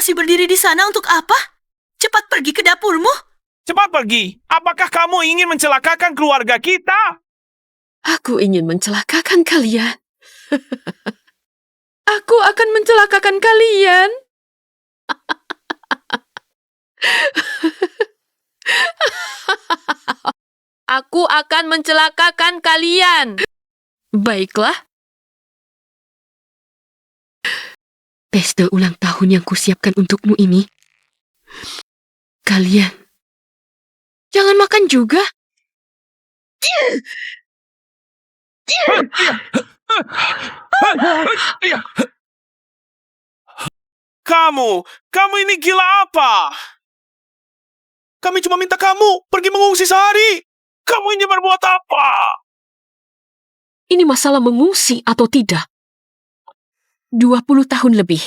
masih berdiri di sana untuk apa? Cepat pergi ke dapurmu. Cepat pergi. Apakah kamu ingin mencelakakan keluarga kita? Aku ingin mencelakakan kalian. Aku akan mencelakakan kalian. Aku akan mencelakakan kalian. Baiklah. Pesta ulang tahun yang kusiapkan untukmu ini. Kalian, jangan makan juga. Kamu ini gila apa? Kami cuma minta kamu pergi mengungsi sehari. Kamu ini berbuat apa? Ini masalah mengungsi atau tidak. 20 tahun lebih,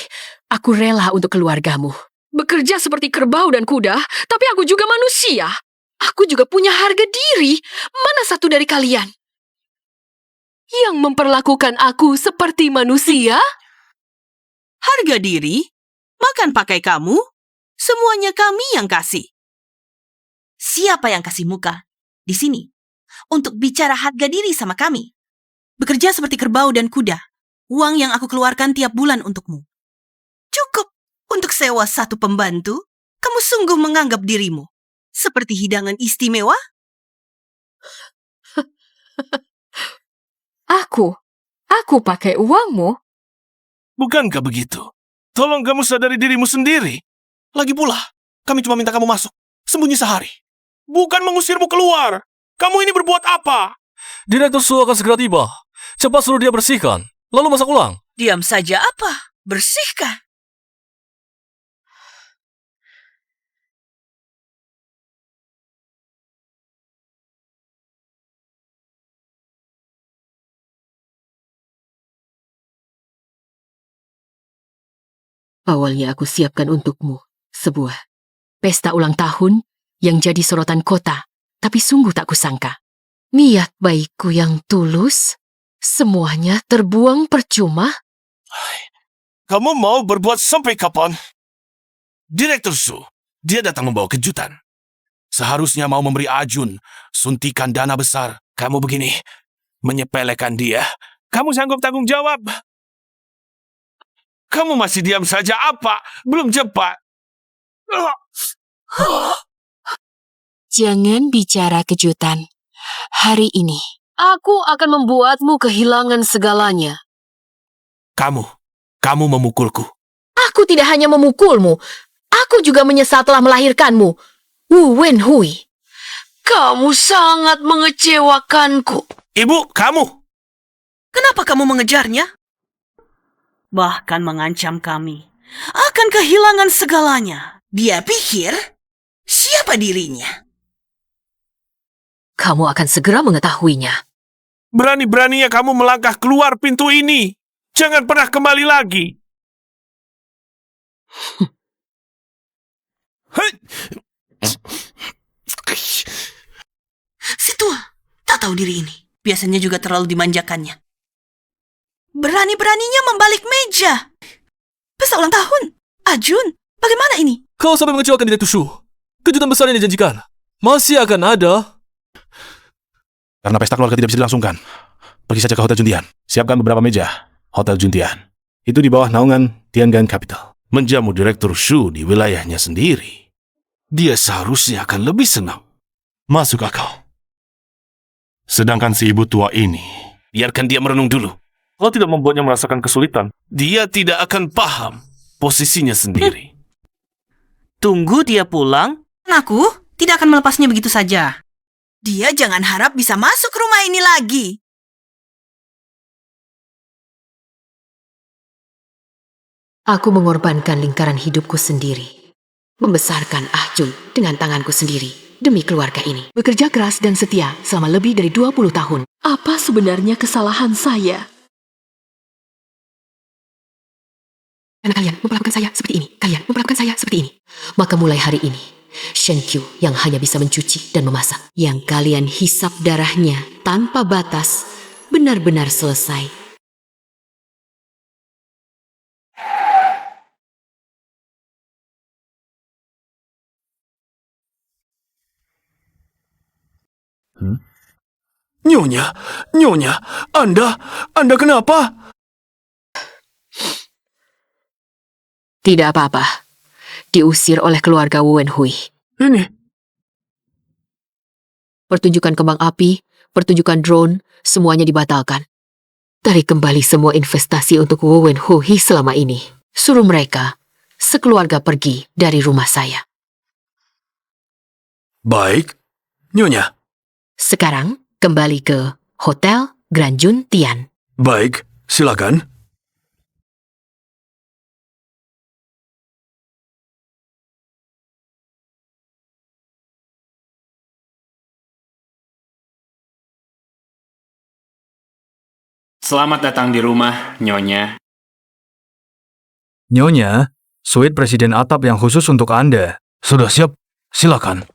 aku rela untuk keluargamu. Bekerja seperti kerbau dan kuda, tapi aku juga manusia. Aku juga punya harga diri. Mana satu dari kalian yang memperlakukan aku seperti manusia? Harga diri? Makan pakai kamu? Semuanya kami yang kasih. Siapa yang kasih muka di sini untuk bicara harga diri sama kami? Bekerja seperti kerbau dan kuda. Uang yang aku keluarkan tiap bulan untukmu. Cukup untuk sewa satu pembantu? Kamu sungguh menganggap dirimu seperti hidangan istimewa? Aku pakai uangmu. Bukankah begitu? Tolong kamu sadari dirimu sendiri. Lagi pula, kami cuma minta kamu masuk. Sembunyi sehari. Bukan mengusirmu keluar. Kamu ini berbuat apa? Direktur Su akan segera tiba. Cepat suruh dia bersihkan. Lalu masak ulang. Diam saja apa? Bersihkan. Awalnya aku siapkan untukmu sebuah pesta ulang tahun yang jadi sorotan kota, tapi sungguh tak kusangka. Niat baikku yang tulus, semuanya terbuang percuma. Kamu mau berbuat sampai kapan? Direktur Su, dia datang membawa kejutan. Seharusnya mau memberi Ajun suntikan dana besar. Kamu begini, menyepelekan dia. Kamu sanggup tanggung jawab? Kamu masih diam saja apa? Belum cepat. Jangan bicara kejutan. Hari ini, aku akan membuatmu kehilangan segalanya. Kamu memukulku. Aku tidak hanya memukulmu, aku juga menyesal telah melahirkanmu. Wu Wenhui. Kamu sangat mengecewakanku. Ibu, kamu. Kenapa kamu mengejarnya? Bahkan mengancam kami akan kehilangan segalanya. Dia pikir siapa dirinya? Kamu akan segera mengetahuinya. Berani-beraninya kamu melangkah keluar pintu ini. Jangan pernah kembali lagi. Si tua, tak tahu diri ini. Biasanya juga terlalu dimanjakannya. Berani-beraninya membalik meja. Pesta ulang tahun. Ajun, bagaimana ini? Kau sampai mengecewakan Direktur Su. Kejutan besar yang dijanjikan masih akan ada. Karena pesta keluarga tidak bisa dilangsungkan, pergi saja ke Hotel Juntian. Siapkan beberapa meja. Hotel Juntian. Itu di bawah naungan Tiangan Capital. Menjamu Direktur Su di wilayahnya sendiri. Dia seharusnya akan lebih senang. Masuk akal. Sedangkan si ibu tua ini, biarkan dia merenung dulu. Kalau tidak membuatnya merasakan kesulitan, Dia tidak akan paham posisinya sendiri. Tunggu dia pulang. Aku tidak akan melepasnya begitu saja. Dia jangan harap bisa masuk rumah ini lagi. Aku mengorbankan lingkaran hidupku sendiri. Membesarkan Ahjun dengan tanganku sendiri demi keluarga ini. Bekerja keras dan setia selama lebih dari 20 tahun. Apa sebenarnya kesalahan saya? Karena kalian memperlakukan saya seperti ini. Kalian memperlakukan saya seperti ini. Maka mulai hari ini, Shen Qiu yang hanya bisa mencuci dan memasak, yang kalian hisap darahnya tanpa batas, benar-benar selesai. Nyonya, Anda kenapa? Tidak apa-apa. Diusir oleh keluarga Wu Wenhui. Ini, Pertunjukan kembang api, pertunjukan drone, semuanya dibatalkan. Tarik kembali semua investasi untuk Wu Wenhui selama ini. Suruh mereka sekeluarga pergi dari rumah saya. baik. Nyonya, Sekarang kembali ke Hotel Grand Jun Tian. baik. Silakan. Selamat datang di rumah, Nyonya. Nyonya, suite Presiden Atap yang khusus untuk Anda. Sudah siap? Silakan.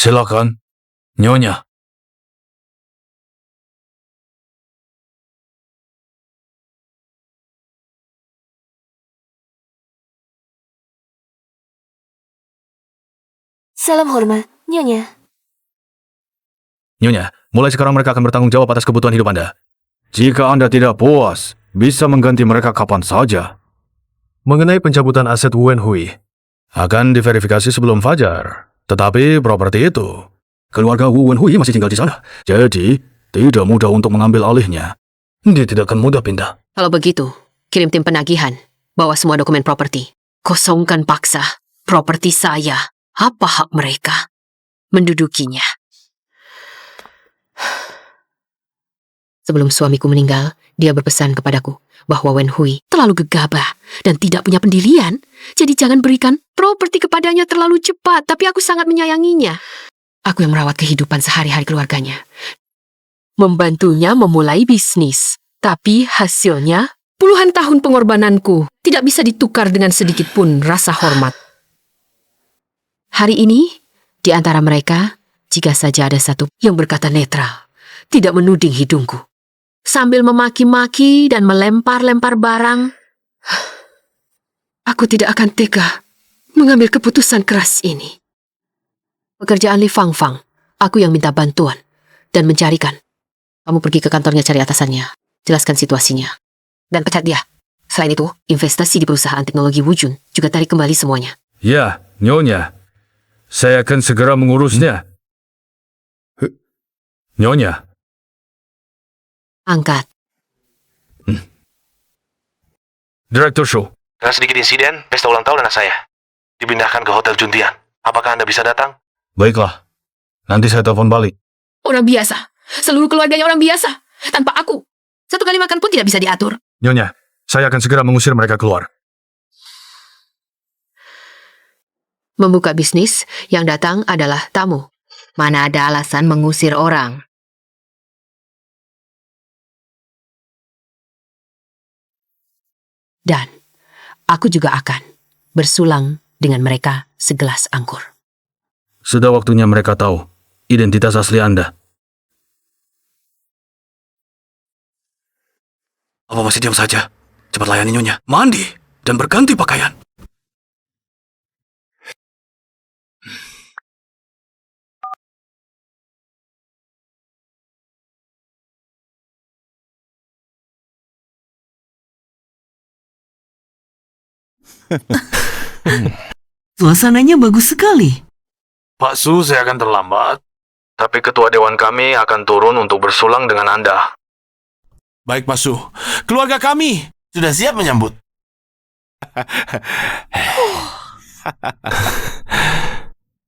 Silakan, Nyonya. Salam hormat, Nyonya. Nyonya, mulai sekarang mereka akan bertanggung jawab atas kebutuhan hidup Anda. Jika Anda tidak puas, bisa mengganti mereka kapan saja. Mengenai pencabutan aset Wu Wenhui, akan diverifikasi sebelum fajar. Tetapi properti itu, keluarga Wu Wenhui masih tinggal di sana. Jadi, tidak mudah untuk mengambil alihnya. Dia tidak akan mudah pindah. Kalau begitu, kirim tim penagihan. Bawa semua dokumen properti. Kosongkan paksa properti saya. Apa hak mereka mendudukinya? Sebelum suamiku meninggal, dia berpesan kepadaku bahwa Wenhui terlalu gegabah dan tidak punya pendirian. Jadi jangan berikan properti kepadanya terlalu cepat, tapi aku sangat menyayanginya. Aku yang merawat kehidupan sehari-hari keluarganya. Membantunya memulai bisnis. Tapi hasilnya, puluhan tahun pengorbananku tidak bisa ditukar dengan sedikit pun rasa hormat. Hari ini, di antara mereka, jika saja ada satu yang berkata netral, tidak menuding hidungku, sambil memaki-maki dan melempar-lempar barang, aku tidak akan tega mengambil keputusan keras ini. Pekerjaan Li Fang Fang, aku yang minta bantuan dan mencarikan. Kamu pergi ke kantornya cari atasannya, jelaskan situasinya, dan pecat dia. Selain itu, investasi di perusahaan teknologi Wujun juga tarik kembali semuanya. Ya, Nyonya. Saya akan segera mengurusnya. Nyonya. Angkat. Direktur Shu. Karena sedikit insiden, pesta ulang tahun anak saya. Dipindahkan ke Hotel Juntian. Apakah Anda bisa datang? Baiklah. Nanti saya telepon balik. Orang biasa. Seluruh keluarganya orang biasa. Tanpa aku. Satu kali makan pun tidak bisa diatur. Nyonya, saya akan segera mengusir mereka keluar. Membuka bisnis, yang datang adalah tamu. Mana ada alasan mengusir orang. Dan aku juga akan bersulang dengan mereka segelas anggur. Sudah waktunya mereka tahu identitas asli Anda. Apa masih diam saja? Cepat layani Nyonya. Mandi dan berganti pakaian. Suasananya bagus sekali. Pak Su, saya akan terlambat. Tapi ketua dewan kami akan turun untuk bersulang dengan Anda. Baik, Pak Su. Keluarga kami sudah siap menyambut.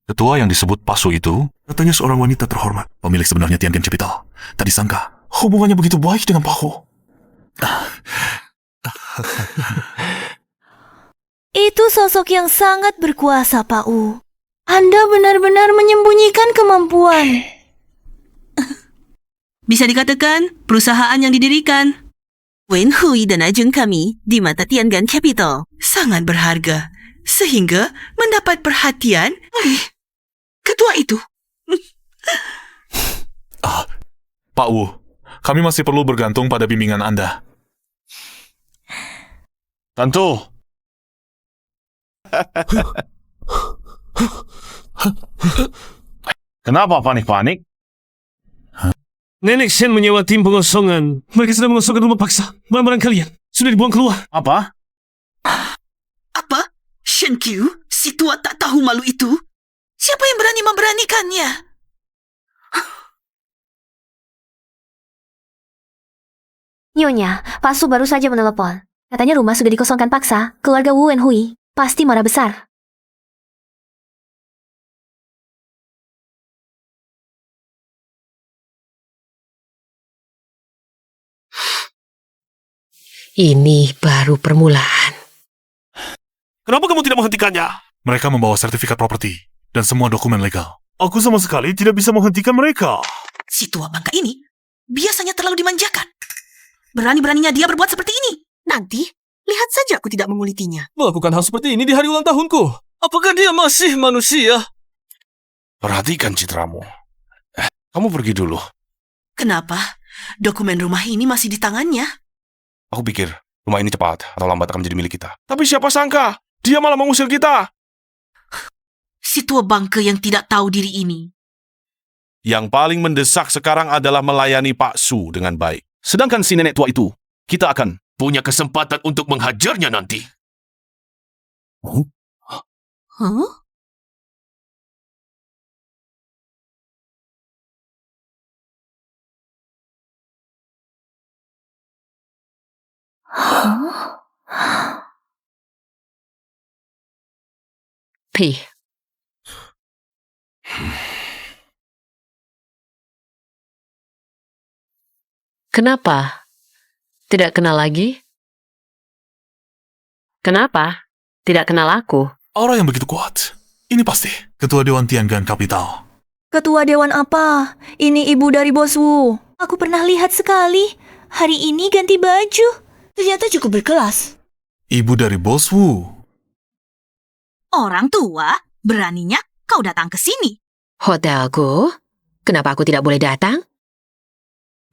Ketua yang disebut Pasu itu, katanya seorang wanita terhormat. Pemilik sebenarnya Tiangen Capital. Tak disangka, hubungannya begitu baik dengan Pak Ho. Itu sosok yang sangat berkuasa, Pak Wu. Anda benar-benar menyembunyikan kemampuan. Bisa dikatakan perusahaan yang didirikan Wenhui dan ajeng kami di mata Tiangan Capital sangat berharga sehingga mendapat perhatian oleh ketua itu. Pak Wu, kami masih perlu bergantung pada bimbingan Anda. Tentu. Kenapa panik-panik? Nenek Shen menyewa tim pengosongan. Mereka sedang mengosongkan rumah paksa. Barang-barang kalian sudah dibuang keluar. Apa? Apa? Shen Qiu, si tua tak tahu malu itu? Siapa yang berani memberanikannya? Nyonya, Pak Su baru saja menelepon. Katanya rumah sudah dikosongkan paksa. Keluarga Wu Wenhui pasti marah besar. Ini baru permulaan. Kenapa kamu tidak menghentikannya? Mereka membawa sertifikat properti dan semua dokumen legal. Aku sama sekali tidak bisa menghentikan mereka. Si tua bangka ini biasanya terlalu dimanjakan. Berani-beraninya dia berbuat seperti ini. Nanti, lihat saja aku tidak mengulitinya. Melakukan hal seperti ini di hari ulang tahunku. Apakah dia masih manusia? Perhatikan citramu. Kamu pergi dulu. Kenapa? Dokumen rumah ini masih di tangannya. Aku pikir rumah ini cepat atau lambat akan menjadi milik kita. Tapi siapa sangka, dia malah mengusir kita. Si tua bangke yang tidak tahu diri ini. Yang paling mendesak sekarang adalah melayani Pak Su dengan baik. Sedangkan si nenek tua itu, kita akan punya kesempatan untuk menghajarnya nanti. Huh? Pi, kenapa? Tidak kenal lagi? Kenapa? Tidak kenal aku? Aura yang begitu kuat. Ini pasti Ketua Dewan Tiangan Capital. Ketua Dewan apa? Ini ibu dari Bos Wu. Aku pernah lihat sekali. Hari ini ganti baju. Ternyata cukup berkelas. Ibu dari Bos Wu. Orang tua, beraninya kau datang ke sini. Hotelku? Kenapa aku tidak boleh datang?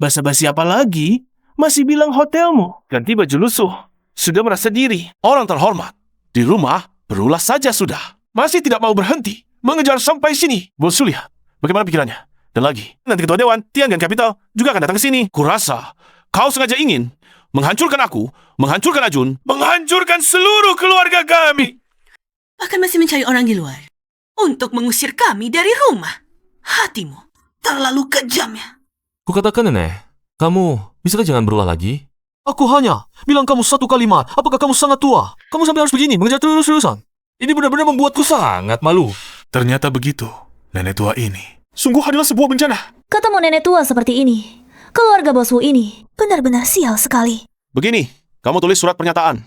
Basa-basi apa lagi? Masih bilang hotelmu. Ganti baju lusuh. Sudah merasa diri. Orang terhormat. Di rumah, berulas saja sudah. Masih tidak mau berhenti. Mengejar sampai sini. Bos Su lihat. Bagaimana pikirannya? Dan lagi, nanti Ketua Dewan Tiangan Capital juga akan datang ke sini. Kurasa, kau sengaja ingin menghancurkan aku, menghancurkan Ajun, menghancurkan seluruh keluarga kami. Bahkan masih mencari orang di luar. Untuk mengusir kami dari rumah. Hatimu terlalu kejam ya. Kukatakan nenek, kamu bisakah jangan berulah lagi? Aku hanya bilang kamu satu kalimat. Apakah kamu sangat tua? Kamu sampai harus begini, mengejar terus-terusan. Ini benar-benar membuatku sangat malu. Ternyata begitu, nenek tua ini. Sungguh adalah sebuah bencana. Ketemu nenek tua seperti ini. Keluarga Bos Wu ini benar-benar sial sekali. Begini, kamu tulis surat pernyataan.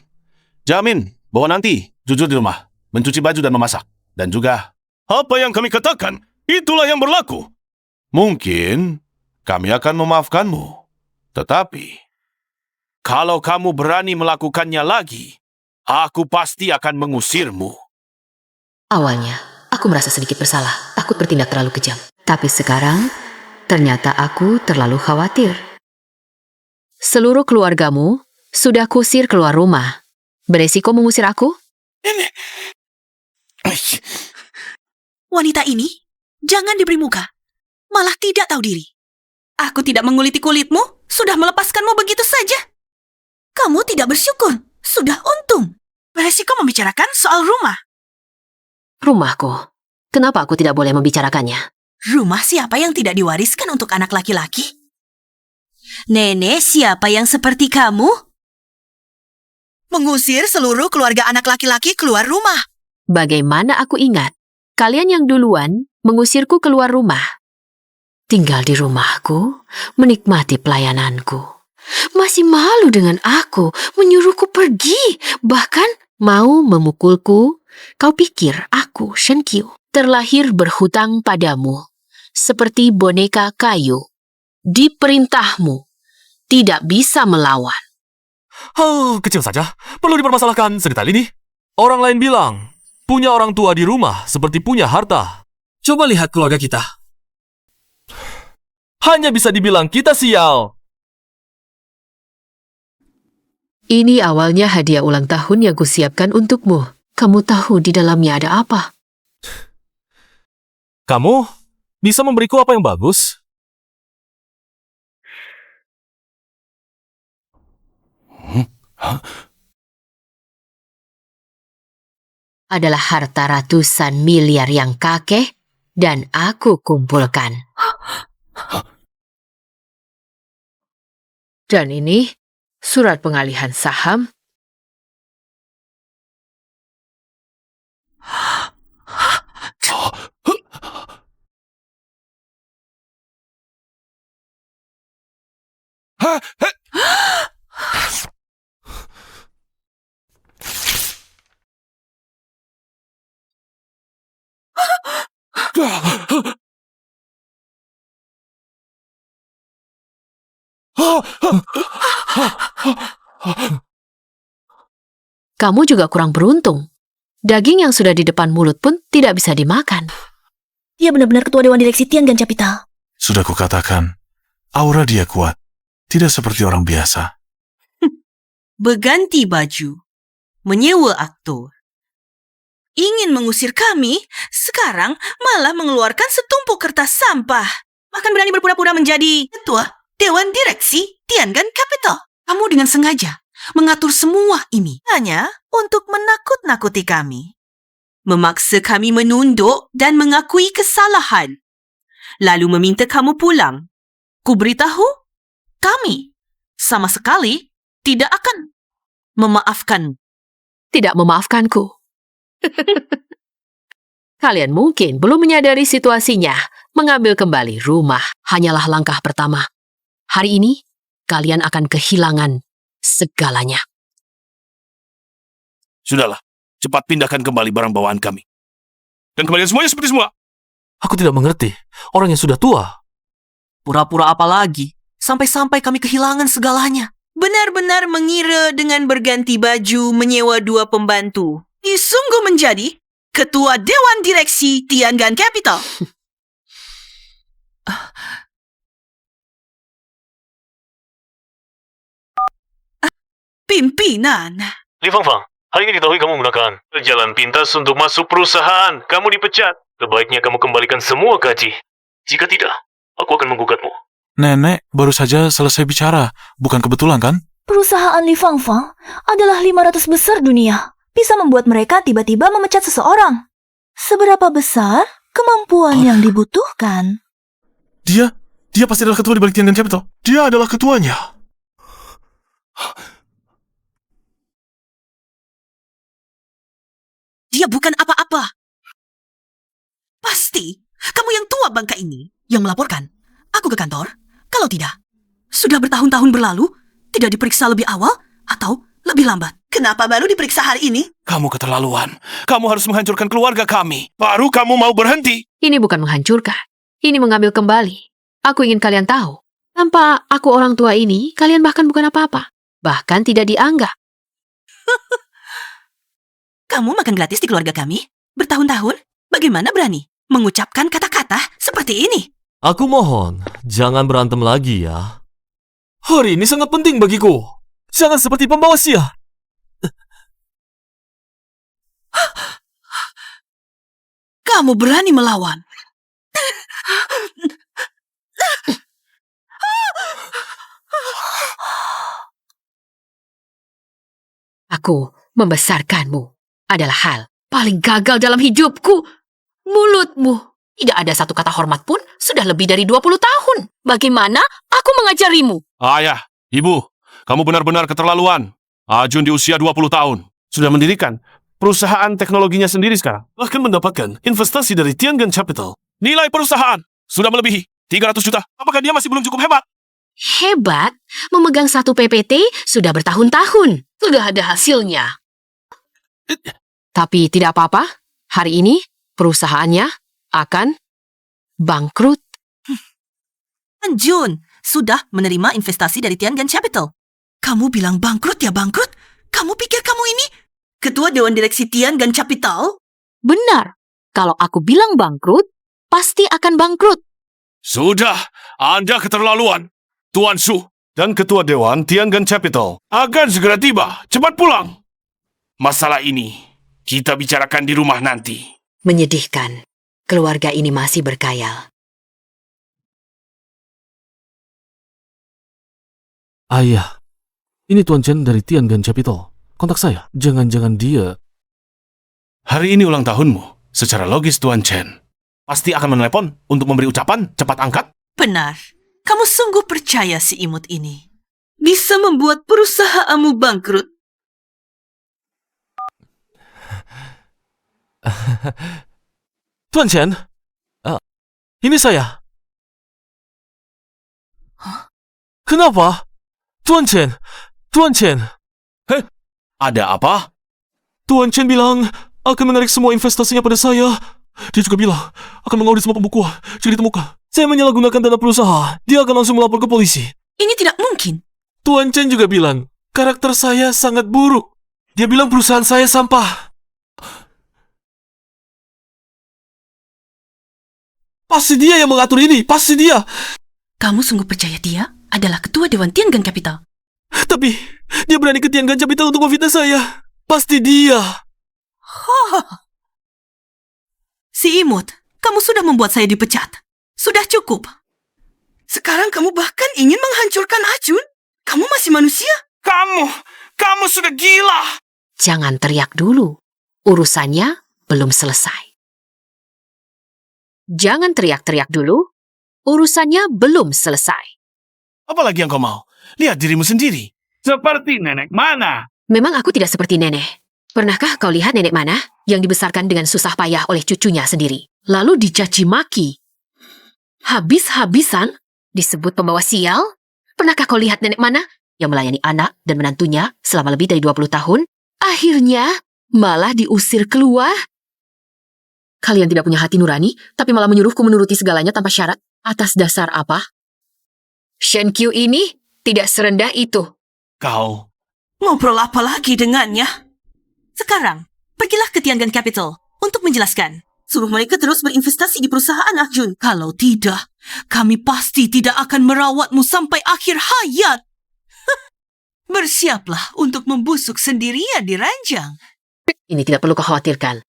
Jamin bahwa nanti jujur di rumah, mencuci baju dan memasak. Dan juga, apa yang kami katakan, itulah yang berlaku. Mungkin kami akan memaafkanmu. Tetapi, kalau kamu berani melakukannya lagi, aku pasti akan mengusirmu. Awalnya, aku merasa sedikit bersalah, takut bertindak terlalu kejam. Tapi sekarang, ternyata aku terlalu khawatir. Seluruh keluargamu sudah kusir keluar rumah. Beresiko mengusir aku? Wanita ini jangan diberi muka. Malah tidak tahu diri. Aku tidak menguliti kulitmu, sudah melepaskanmu begitu saja. Kamu tidak bersyukur, sudah untung. Beresiko membicarakan soal rumah. Rumahku. Kenapa aku tidak boleh membicarakannya? Rumah siapa yang tidak diwariskan untuk anak laki-laki? Nenek siapa yang seperti kamu? Mengusir seluruh keluarga anak laki-laki keluar rumah. Bagaimana aku ingat, kalian yang duluan mengusirku keluar rumah. Tinggal di rumahku, menikmati pelayananku. Masih malu dengan aku, menyuruhku pergi, bahkan mau memukulku. Kau pikir aku, Shen Qiu, terlahir berhutang padamu, seperti boneka kayu. Di perintahmu, tidak bisa melawan. Oh, kecil saja. Perlu dipermasalahkan sedetail ini. Orang lain bilang, punya orang tua di rumah seperti punya harta. Coba lihat keluarga kita. Hanya bisa dibilang kita sial. Ini awalnya hadiah ulang tahun yang kusiapkan untukmu. Kamu tahu di dalamnya ada apa? Kamu bisa memberiku apa yang bagus? Adalah harta ratusan miliar yang kakek dan aku kumpulkan. Dan ini surat pengalihan saham. Kamu juga kurang beruntung. Daging yang sudah di depan mulut pun tidak bisa dimakan. Dia benar-benar ketua Dewan Direksi Tiangan Capital. Sudah kukatakan, aura dia kuat. Tidak seperti orang biasa. Berganti baju, menyewa aktor. Ingin mengusir kami, sekarang malah mengeluarkan setumpuk kertas sampah. Bahkan berani berpura-pura menjadi ketua Dewan Direksi Tiangan Capital. Kamu dengan sengaja mengatur semua ini hanya untuk menakut-nakuti kami. Memaksa kami menunduk dan mengakui kesalahan. Lalu meminta kamu pulang. Ku beritahu, kami sama sekali tidak akan memaafkan. Tidak memaafkanku. Kalian mungkin belum menyadari situasinya. Mengambil kembali rumah hanyalah langkah pertama. Hari ini, kalian akan kehilangan segalanya. Sudahlah, cepat pindahkan kembali barang bawaan kami. Dan kembalikan semuanya seperti semula. Aku tidak mengerti. Orang yang sudah tua. Pura-pura apa lagi? Sampai-sampai kami kehilangan segalanya. Benar-benar mengira dengan berganti baju menyewa 2 pembantu. Sungguh menjadi ketua Dewan Direksi Tiangan Capital. Pimpinan. Li Fangfang, hari ini diketahui kamu menggunakan jalan pintas untuk masuk perusahaan. Kamu dipecat. Sebaiknya kamu kembalikan semua gaji. Jika tidak, aku akan menggugatmu. Nenek baru saja selesai bicara. Bukan kebetulan kan? Perusahaan Li Fangfang adalah 500 besar dunia. Bisa membuat mereka tiba-tiba memecat seseorang. Seberapa besar kemampuan yang dibutuhkan? Dia pasti adalah ketua di balik Tiangan Capital. Dia adalah ketuanya. Dia bukan apa-apa. Pasti kamu yang tua bangka ini yang melaporkan aku ke kantor. Kalau tidak, sudah bertahun-tahun berlalu, tidak diperiksa lebih awal atau lebih lambat. Kenapa baru diperiksa hari ini? Kamu keterlaluan. Kamu harus menghancurkan keluarga kami. Baru kamu mau berhenti. Ini bukan menghancurkan. Ini mengambil kembali. Aku ingin kalian tahu. Tanpa aku orang tua ini, kalian bahkan bukan apa-apa. Bahkan tidak dianggap. Kamu makan gratis di keluarga kami? Bertahun-tahun? Bagaimana berani mengucapkan kata-kata seperti ini? Aku mohon, jangan berantem lagi ya. Hari ini sangat penting bagiku. Jangan seperti pembawa sial. Kamu berani melawan. Aku membesarkanmu adalah hal paling gagal dalam hidupku. Mulutmu. Tidak ada satu kata hormat pun sudah lebih dari 20 tahun. Bagaimana aku mengajarimu? Ayah, ibu, kamu benar-benar keterlaluan. Ajun di usia 20 tahun. Sudah mendirikan perusahaan teknologinya sendiri sekarang. Bahkan mendapatkan investasi dari Tiangan Capital. Nilai perusahaan sudah melebihi 300 juta. Apakah dia masih belum cukup hebat? Hebat, memegang satu PPT sudah bertahun-tahun. Sudah ada hasilnya. Tapi tidak apa-apa, hari ini perusahaannya akan bangkrut. Jun sudah menerima investasi dari Tiangan Capital. Kamu bilang bangkrut ya bangkrut? Kamu pikir kamu ini ketua Dewan Direksi Tiangan Capital? Benar, kalau aku bilang bangkrut, pasti akan bangkrut. Sudah, Anda keterlaluan. Tuan Su, dan Ketua Dewan Tiangan Capital akan segera tiba. Cepat pulang. Masalah ini kita bicarakan di rumah nanti. Menyedihkan. Keluarga ini masih berkhayal. Ayah, ini Tuan Chen dari Tiangan Capital. Kontak saya. Jangan-jangan dia... Hari ini ulang tahunmu. Secara logis, Tuan Chen pasti akan menelepon untuk memberi ucapan. Cepat angkat. Benar. Kamu sungguh percaya si imut ini bisa membuat perusahaanmu bangkrut? Tuan Chen, ini saya. Kenapa? Tuan Chen, Ada apa? Tuan Chen bilang akan menarik semua investasinya pada saya. Dia juga bilang akan mengaudit semua pembukuan jika ditemukan saya menyalahgunakan dana perusahaan. Dia akan langsung melapor ke polisi. Ini tidak mungkin. Tuan Chen juga bilang karakter saya sangat buruk. Dia bilang perusahaan saya sampah. Pasti dia yang mengatur ini, pasti dia. Kamu sungguh percaya dia adalah Ketua Dewan Tiangan Capital? Tapi dia berani ke Tiangan Capital untuk memfitnah saya. Pasti dia. Si imut, kamu sudah membuat saya dipecat. Sudah cukup. Sekarang kamu bahkan ingin menghancurkan Ajun? Kamu masih manusia? Kamu sudah gila. Jangan teriak dulu. Urusannya belum selesai. Jangan teriak-teriak dulu. Urusannya belum selesai. Apalagi yang kau mau? Lihat dirimu sendiri. Seperti nenek mana? Memang aku tidak seperti nenek. Pernahkah kau lihat nenek mana yang dibesarkan dengan susah payah oleh cucunya sendiri? Lalu dicaci maki. Habis-habisan disebut pembawa sial? Pernahkah kau lihat nenek mana yang melayani anak dan menantunya selama lebih dari 20 tahun? Akhirnya malah diusir keluar. Kalian tidak punya hati nurani, tapi malah menyuruhku menuruti segalanya tanpa syarat. Atas dasar apa? Shen Qiu ini tidak serendah itu. Kau Ngobrol apa lagi dengannya? Sekarang, pergilah ke Tiangan Capital untuk menjelaskan. Suruh mereka terus berinvestasi di perusahaan Ajun. Kalau tidak, kami pasti tidak akan merawatmu sampai akhir hayat. Bersiaplah untuk membusuk sendirian di ranjang. Ini tidak perlu kau khawatirkan.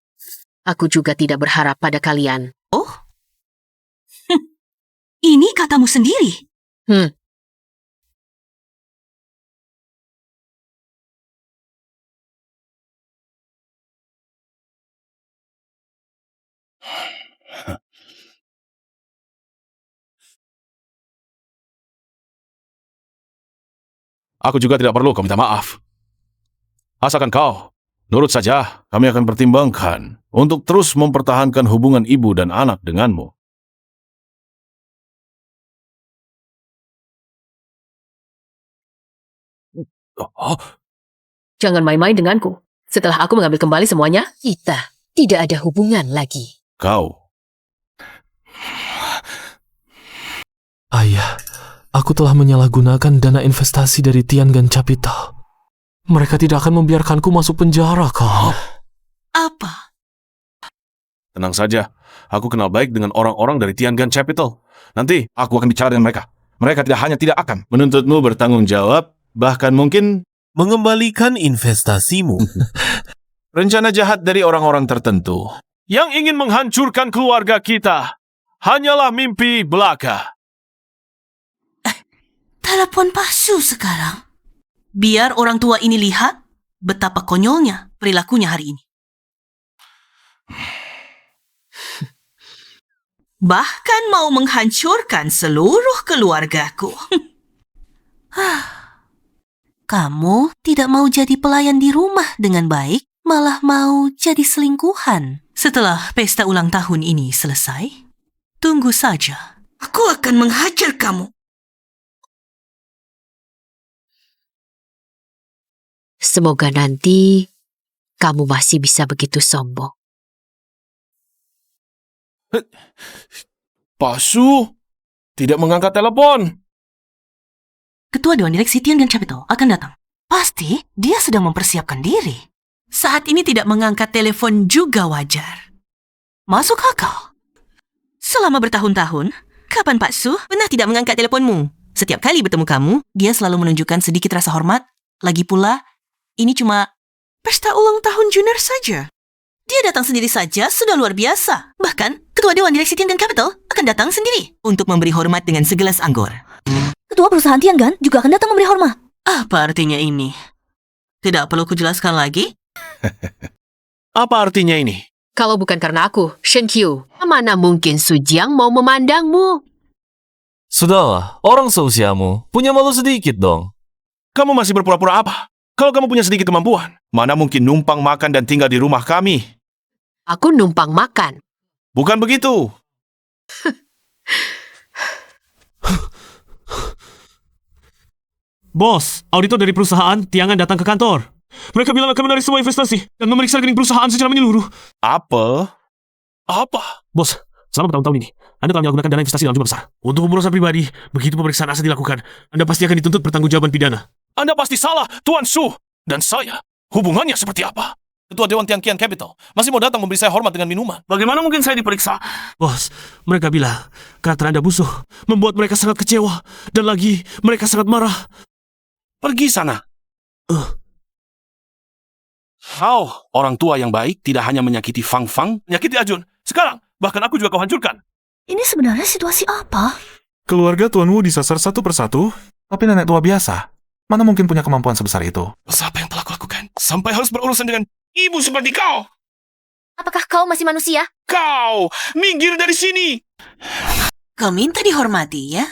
Aku juga tidak berharap pada kalian. Oh? Ini katamu sendiri. Aku juga tidak perlu kau minta maaf. Asalkan kau nurut saja, kami akan pertimbangkan untuk terus mempertahankan hubungan ibu dan anak denganmu. Jangan main-main denganku. Setelah aku mengambil kembali semuanya, kita tidak ada hubungan lagi. Kau. Ayah, aku telah menyalahgunakan dana investasi dari Tiangan Capital. Mereka tidak akan membiarkanku masuk penjara, kau. Apa? Tenang saja, aku kenal baik dengan orang-orang dari Tiangan Capital. Nanti aku akan bicara dengan mereka. Mereka tidak akan menuntutmu bertanggung jawab, bahkan mungkin Mengembalikan investasimu. rencana jahat dari orang-orang tertentu. yang ingin menghancurkan keluarga kita hanyalah mimpi belaka. Telepon palsu sekarang. Biar orang tua ini lihat betapa konyolnya perilakunya hari ini. Bahkan mau menghancurkan seluruh keluargaku. Kamu tidak mau jadi pelayan di rumah dengan baik, malah mau jadi selingkuhan. Setelah pesta ulang tahun ini selesai, tunggu saja. Aku akan menghajar kamu. Semoga nanti kamu masih bisa begitu sombong. Pak Su tidak mengangkat telepon. Ketua Dewan Direksi Tiangan Capital akan datang. Pasti dia sedang mempersiapkan diri. Saat ini tidak mengangkat telepon juga wajar. Masuk akal. Selama bertahun-tahun, kapan Pak Su pernah tidak mengangkat teleponmu? Setiap kali bertemu kamu, dia selalu menunjukkan sedikit rasa hormat. Lagi pula, ini cuma pesta ulang tahun junior saja. Dia datang sendiri saja sudah luar biasa. Bahkan, ketua Dewan Direksi Tiangan Capital akan datang sendiri untuk memberi hormat dengan segelas anggur. Ketua perusahaan Tiangan juga akan datang memberi hormat. Apa artinya ini? Tidak perlu kujelaskan lagi? Apa artinya ini? Kalau bukan karena aku, Shen Qiu, mana mungkin Su Jiang mau memandangmu? Sudahlah, orang seusiamu. Punya malu sedikit dong. Kamu masih berpura-pura apa? Kalau kamu punya sedikit kemampuan, mana mungkin numpang makan dan tinggal di rumah kami? Aku numpang makan. Bukan begitu. Bos, auditor dari perusahaan Tiangan datang ke kantor. Mereka bilang akan menarik semua investasi dan memeriksa rekening perusahaan secara menyeluruh. Apa? Bos, selama tahun-tahun ini, Anda telah menyalahgunakan dana investasi dalam jumlah besar. Untuk urusan pribadi, begitu pemeriksaan aset dilakukan, Anda pasti akan dituntut pertanggungjawaban pidana. Anda pasti salah, Tuan Su. Dan saya, hubungannya seperti apa? Ketua Dewan Tianqian Capital masih mau datang memberi saya hormat dengan minuman. Bagaimana mungkin saya diperiksa? Bos, mereka bilang karakter Anda busuk, membuat mereka sangat kecewa. Dan lagi, mereka sangat marah. Pergi sana. Kau, orang tua yang baik, tidak hanya menyakiti Fang Fang, menyakiti Ajun. Sekarang, bahkan aku juga kau hancurkan. Ini sebenarnya situasi apa? Keluarga Tuan Wu disasar satu persatu, tapi nenek tua biasa. Mana mungkin punya kemampuan sebesar itu? Apa yang telah kulakukan? Sampai harus berurusan dengan ibu seperti kau. Apakah kau masih manusia? Kau, minggir dari sini. Kau minta dihormati, ya?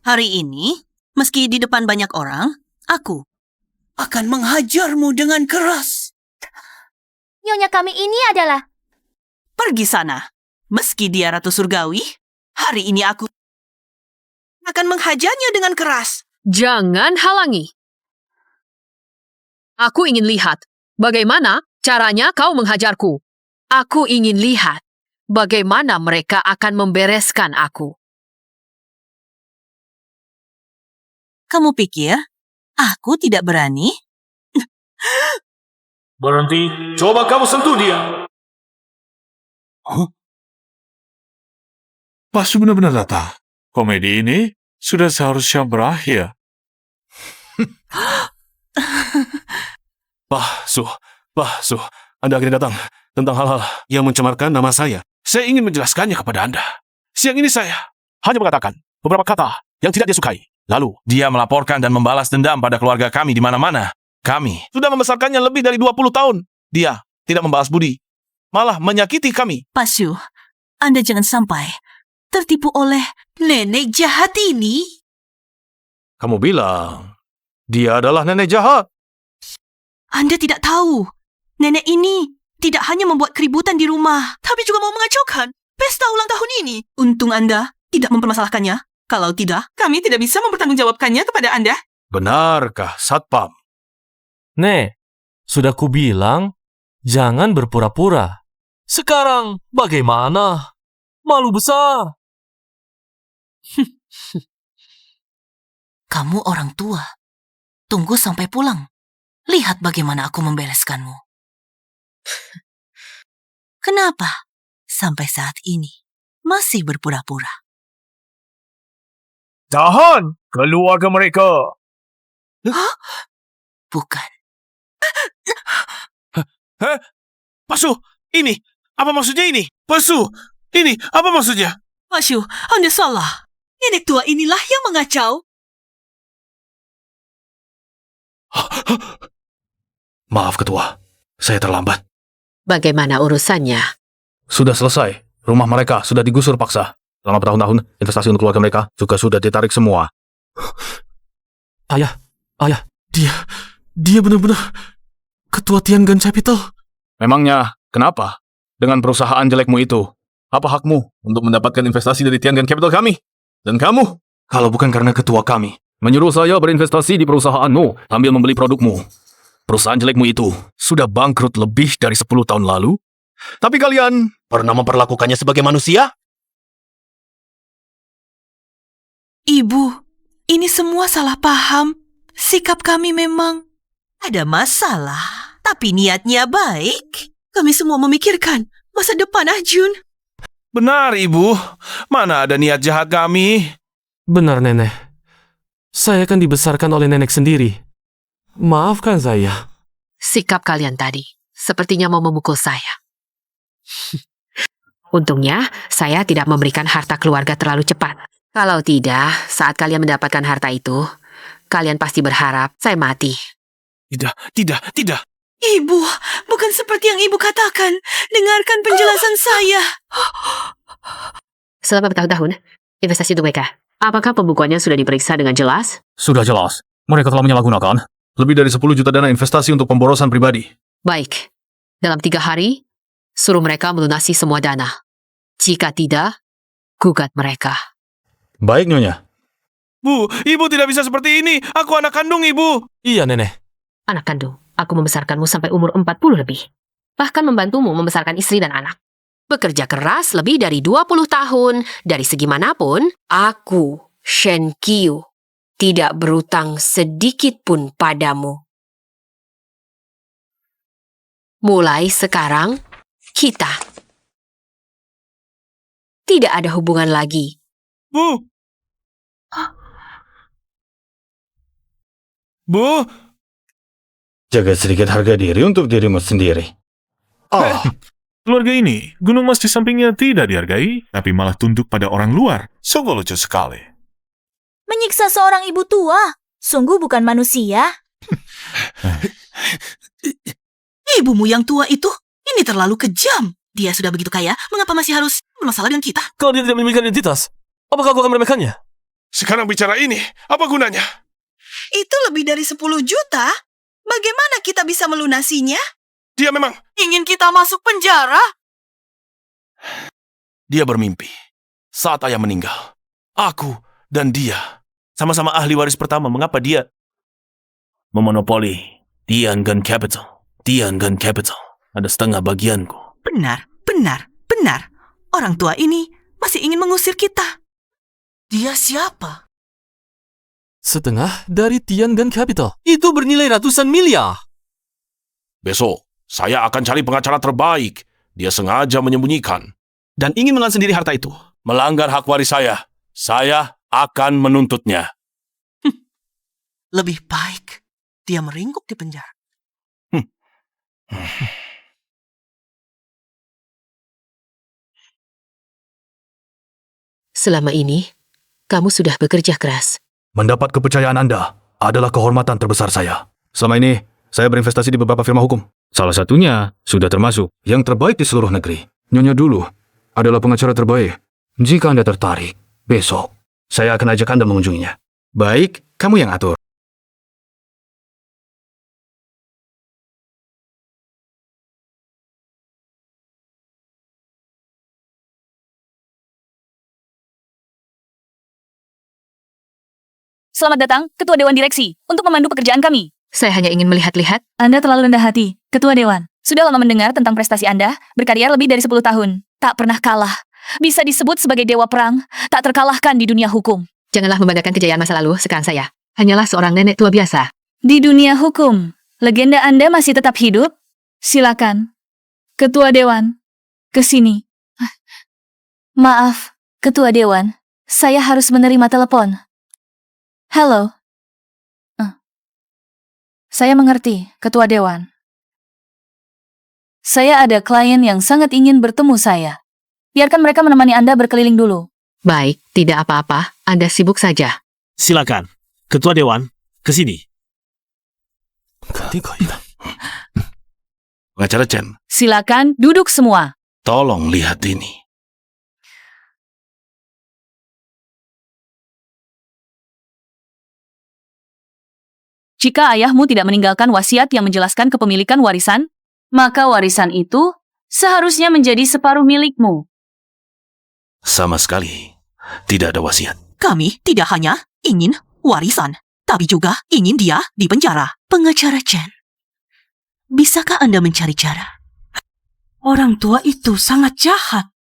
Hari ini, meski di depan banyak orang, aku akan menghajarmu dengan keras. Nyonya kami ini adalah... Pergi sana. Meski dia Ratu Surgawi, hari ini aku akan menghajarnya dengan keras. Jangan halangi. Aku ingin lihat bagaimana caranya kau menghajarku. Aku ingin lihat bagaimana mereka akan membereskan aku. Kamu pikir aku tidak berani? Berhenti. Coba kamu sentuh dia. Pas benar-benar datang. Komedi ini sudah seharusnya berakhir. Pak Su, Anda akhirnya datang tentang hal-hal yang mencemarkan nama saya. Saya ingin menjelaskannya kepada Anda. Siang ini saya hanya mengatakan beberapa kata yang tidak dia sukai. Lalu, dia melaporkan dan membalas dendam pada keluarga kami di mana-mana. Kami sudah membesarkannya lebih dari 20 tahun. Dia tidak membalas budi, malah menyakiti kami. Pak Shu, Anda jangan sampai tertipu oleh nenek jahat ini. Kamu bilang, dia adalah nenek jahat. Anda tidak tahu, nenek ini tidak hanya membuat keributan di rumah, tapi juga mau mengacaukan pesta ulang tahun ini. Untung Anda tidak mempermasalahkannya. Kalau tidak, kami tidak bisa mempertanggungjawabkannya kepada Anda. Benarkah, Satpam? Nek, sudah kubilang, jangan berpura-pura. Sekarang, bagaimana? Malu besar. Kamu orang tua. Tunggu sampai pulang. Lihat bagaimana aku membereskanmu. Kenapa sampai saat ini masih berpura-pura? Tahan keluarga mereka. Hah? Bukan. Pak Su, ini, apa maksudnya ini? Pak Su, ini, apa maksudnya? Pak Shu, Anda salah. Nenek tua inilah yang mengacau. Maaf, Ketua. Saya terlambat. Bagaimana urusannya? Sudah selesai. Rumah mereka sudah digusur paksa. Selama bertahun-tahun, investasi untuk keluarga mereka juga sudah ditarik semua. Ayah, dia benar-benar ketua Tiangan Capital. Memangnya, kenapa? Dengan perusahaan jelekmu itu, apa hakmu untuk mendapatkan investasi dari Tiangan Capital kami? Dan kamu, kalau bukan karena ketua kami, menyuruh saya berinvestasi di perusahaanmu sambil membeli produkmu. Perusahaan jelekmu itu sudah bangkrut lebih dari 10 tahun lalu. Tapi kalian pernah memperlakukannya sebagai manusia? Ibu, ini semua salah paham. Sikap kami memang ada masalah, tapi niatnya baik. Kami semua memikirkan masa depan Ajun. Benar, Ibu. Mana ada niat jahat kami? Benar, Nenek. Saya kan dibesarkan oleh nenek sendiri. Maafkan saya. Sikap kalian tadi sepertinya mau memukul saya. Untungnya, saya tidak memberikan harta keluarga terlalu cepat. Kalau tidak, saat kalian mendapatkan harta itu, kalian pasti berharap saya mati. Tidak. Ibu, bukan seperti yang ibu katakan. Dengarkan penjelasan saya. Selama bertahun-tahun, investasi untuk mereka. Apakah pembukuannya sudah diperiksa dengan jelas? Sudah jelas. Mereka telah menyalahgunakan lebih dari 10 juta dana investasi untuk pemborosan pribadi. Baik, dalam 3 hari, suruh mereka melunasi semua dana. Jika tidak, gugat mereka. Baik, Nyonya. Bu, ibu tidak bisa seperti ini. Aku anak kandung ibu. Iya, Nenek. Anak kandung, aku membesarkanmu sampai umur 40 lebih. Bahkan membantumu membesarkan istri dan anak. Bekerja keras lebih dari 20 tahun. Dari segi manapun, aku, Shen Qiu, tidak berutang sedikit pun padamu. Mulai sekarang, kita tidak ada hubungan lagi. Bu. Bu. Jaga sedikit harga diri untuk dirimu sendiri. Keluarga ini, gunung emas di sampingnya tidak dihargai, tapi malah tunduk pada orang luar. Sungguh lucu sekali. Menyiksa seorang ibu tua, sungguh bukan manusia. Ibumu yang tua itu, ini terlalu kejam. Dia sudah begitu kaya, mengapa masih harus bermasalah dengan kita? Kalau dia tidak memiliki identitas, apakah aku akan meremehkannya? Sekarang bicara ini, apa gunanya? Itu lebih dari 10 juta. Bagaimana kita bisa melunasinya? Dia memang... Ingin kita masuk penjara? Dia bermimpi. Saat ayah meninggal, aku dan dia sama-sama ahli waris pertama. Mengapa dia memonopoli Tiangan Capital? Tiangan Capital ada setengah bagianku. Benar. Orang tua ini masih ingin mengusir kita. Dia siapa? Setengah dari Tiangan Capital. Itu bernilai ratusan miliar. Besok, saya akan cari pengacara terbaik. Dia sengaja menyembunyikan dan ingin mengambil sendiri harta itu. Melanggar hak waris saya. Saya akan menuntutnya. Lebih baik dia meringkuk di penjara. Selama ini, kamu sudah bekerja keras. Mendapat kepercayaan Anda adalah kehormatan terbesar saya. Selama ini, saya berinvestasi di beberapa firma hukum. Salah satunya sudah termasuk yang terbaik di seluruh negeri. Nyonya dulu adalah pengacara terbaik. Jika Anda tertarik, besok saya akan ajak Anda mengunjunginya. Baik, kamu yang atur. Selamat datang, Ketua Dewan Direksi, untuk memandu pekerjaan kami. Saya hanya ingin melihat-lihat. Anda terlalu rendah hati, Ketua Dewan. Sudah lama mendengar tentang prestasi Anda, berkarya lebih dari 10 tahun. Tak pernah kalah. Bisa disebut sebagai dewa perang, tak terkalahkan di dunia hukum. Janganlah membanggakan kejayaan masa lalu, sekarang saya hanyalah seorang nenek tua biasa. Di dunia hukum, legenda Anda masih tetap hidup? Silakan. Ketua Dewan, ke sini. Maaf, Ketua Dewan, saya harus menerima telepon. Halo. Saya mengerti, Ketua Dewan. Saya ada klien yang sangat ingin bertemu saya. Biarkan mereka menemani Anda berkeliling dulu. Baik, tidak apa-apa. Anda sibuk saja. Silakan, Ketua Dewan, ke sini. Pengacara Chen, Silakan duduk semua. tolong lihat ini. Jika ayahmu tidak meninggalkan wasiat yang menjelaskan kepemilikan warisan, maka warisan itu seharusnya menjadi separuh milikmu. Sama sekali tidak ada wasiat. Kami tidak hanya ingin warisan, tapi juga ingin dia di penjara. Pengacara Chen, bisakah Anda mencari cara? Orang tua itu sangat jahat.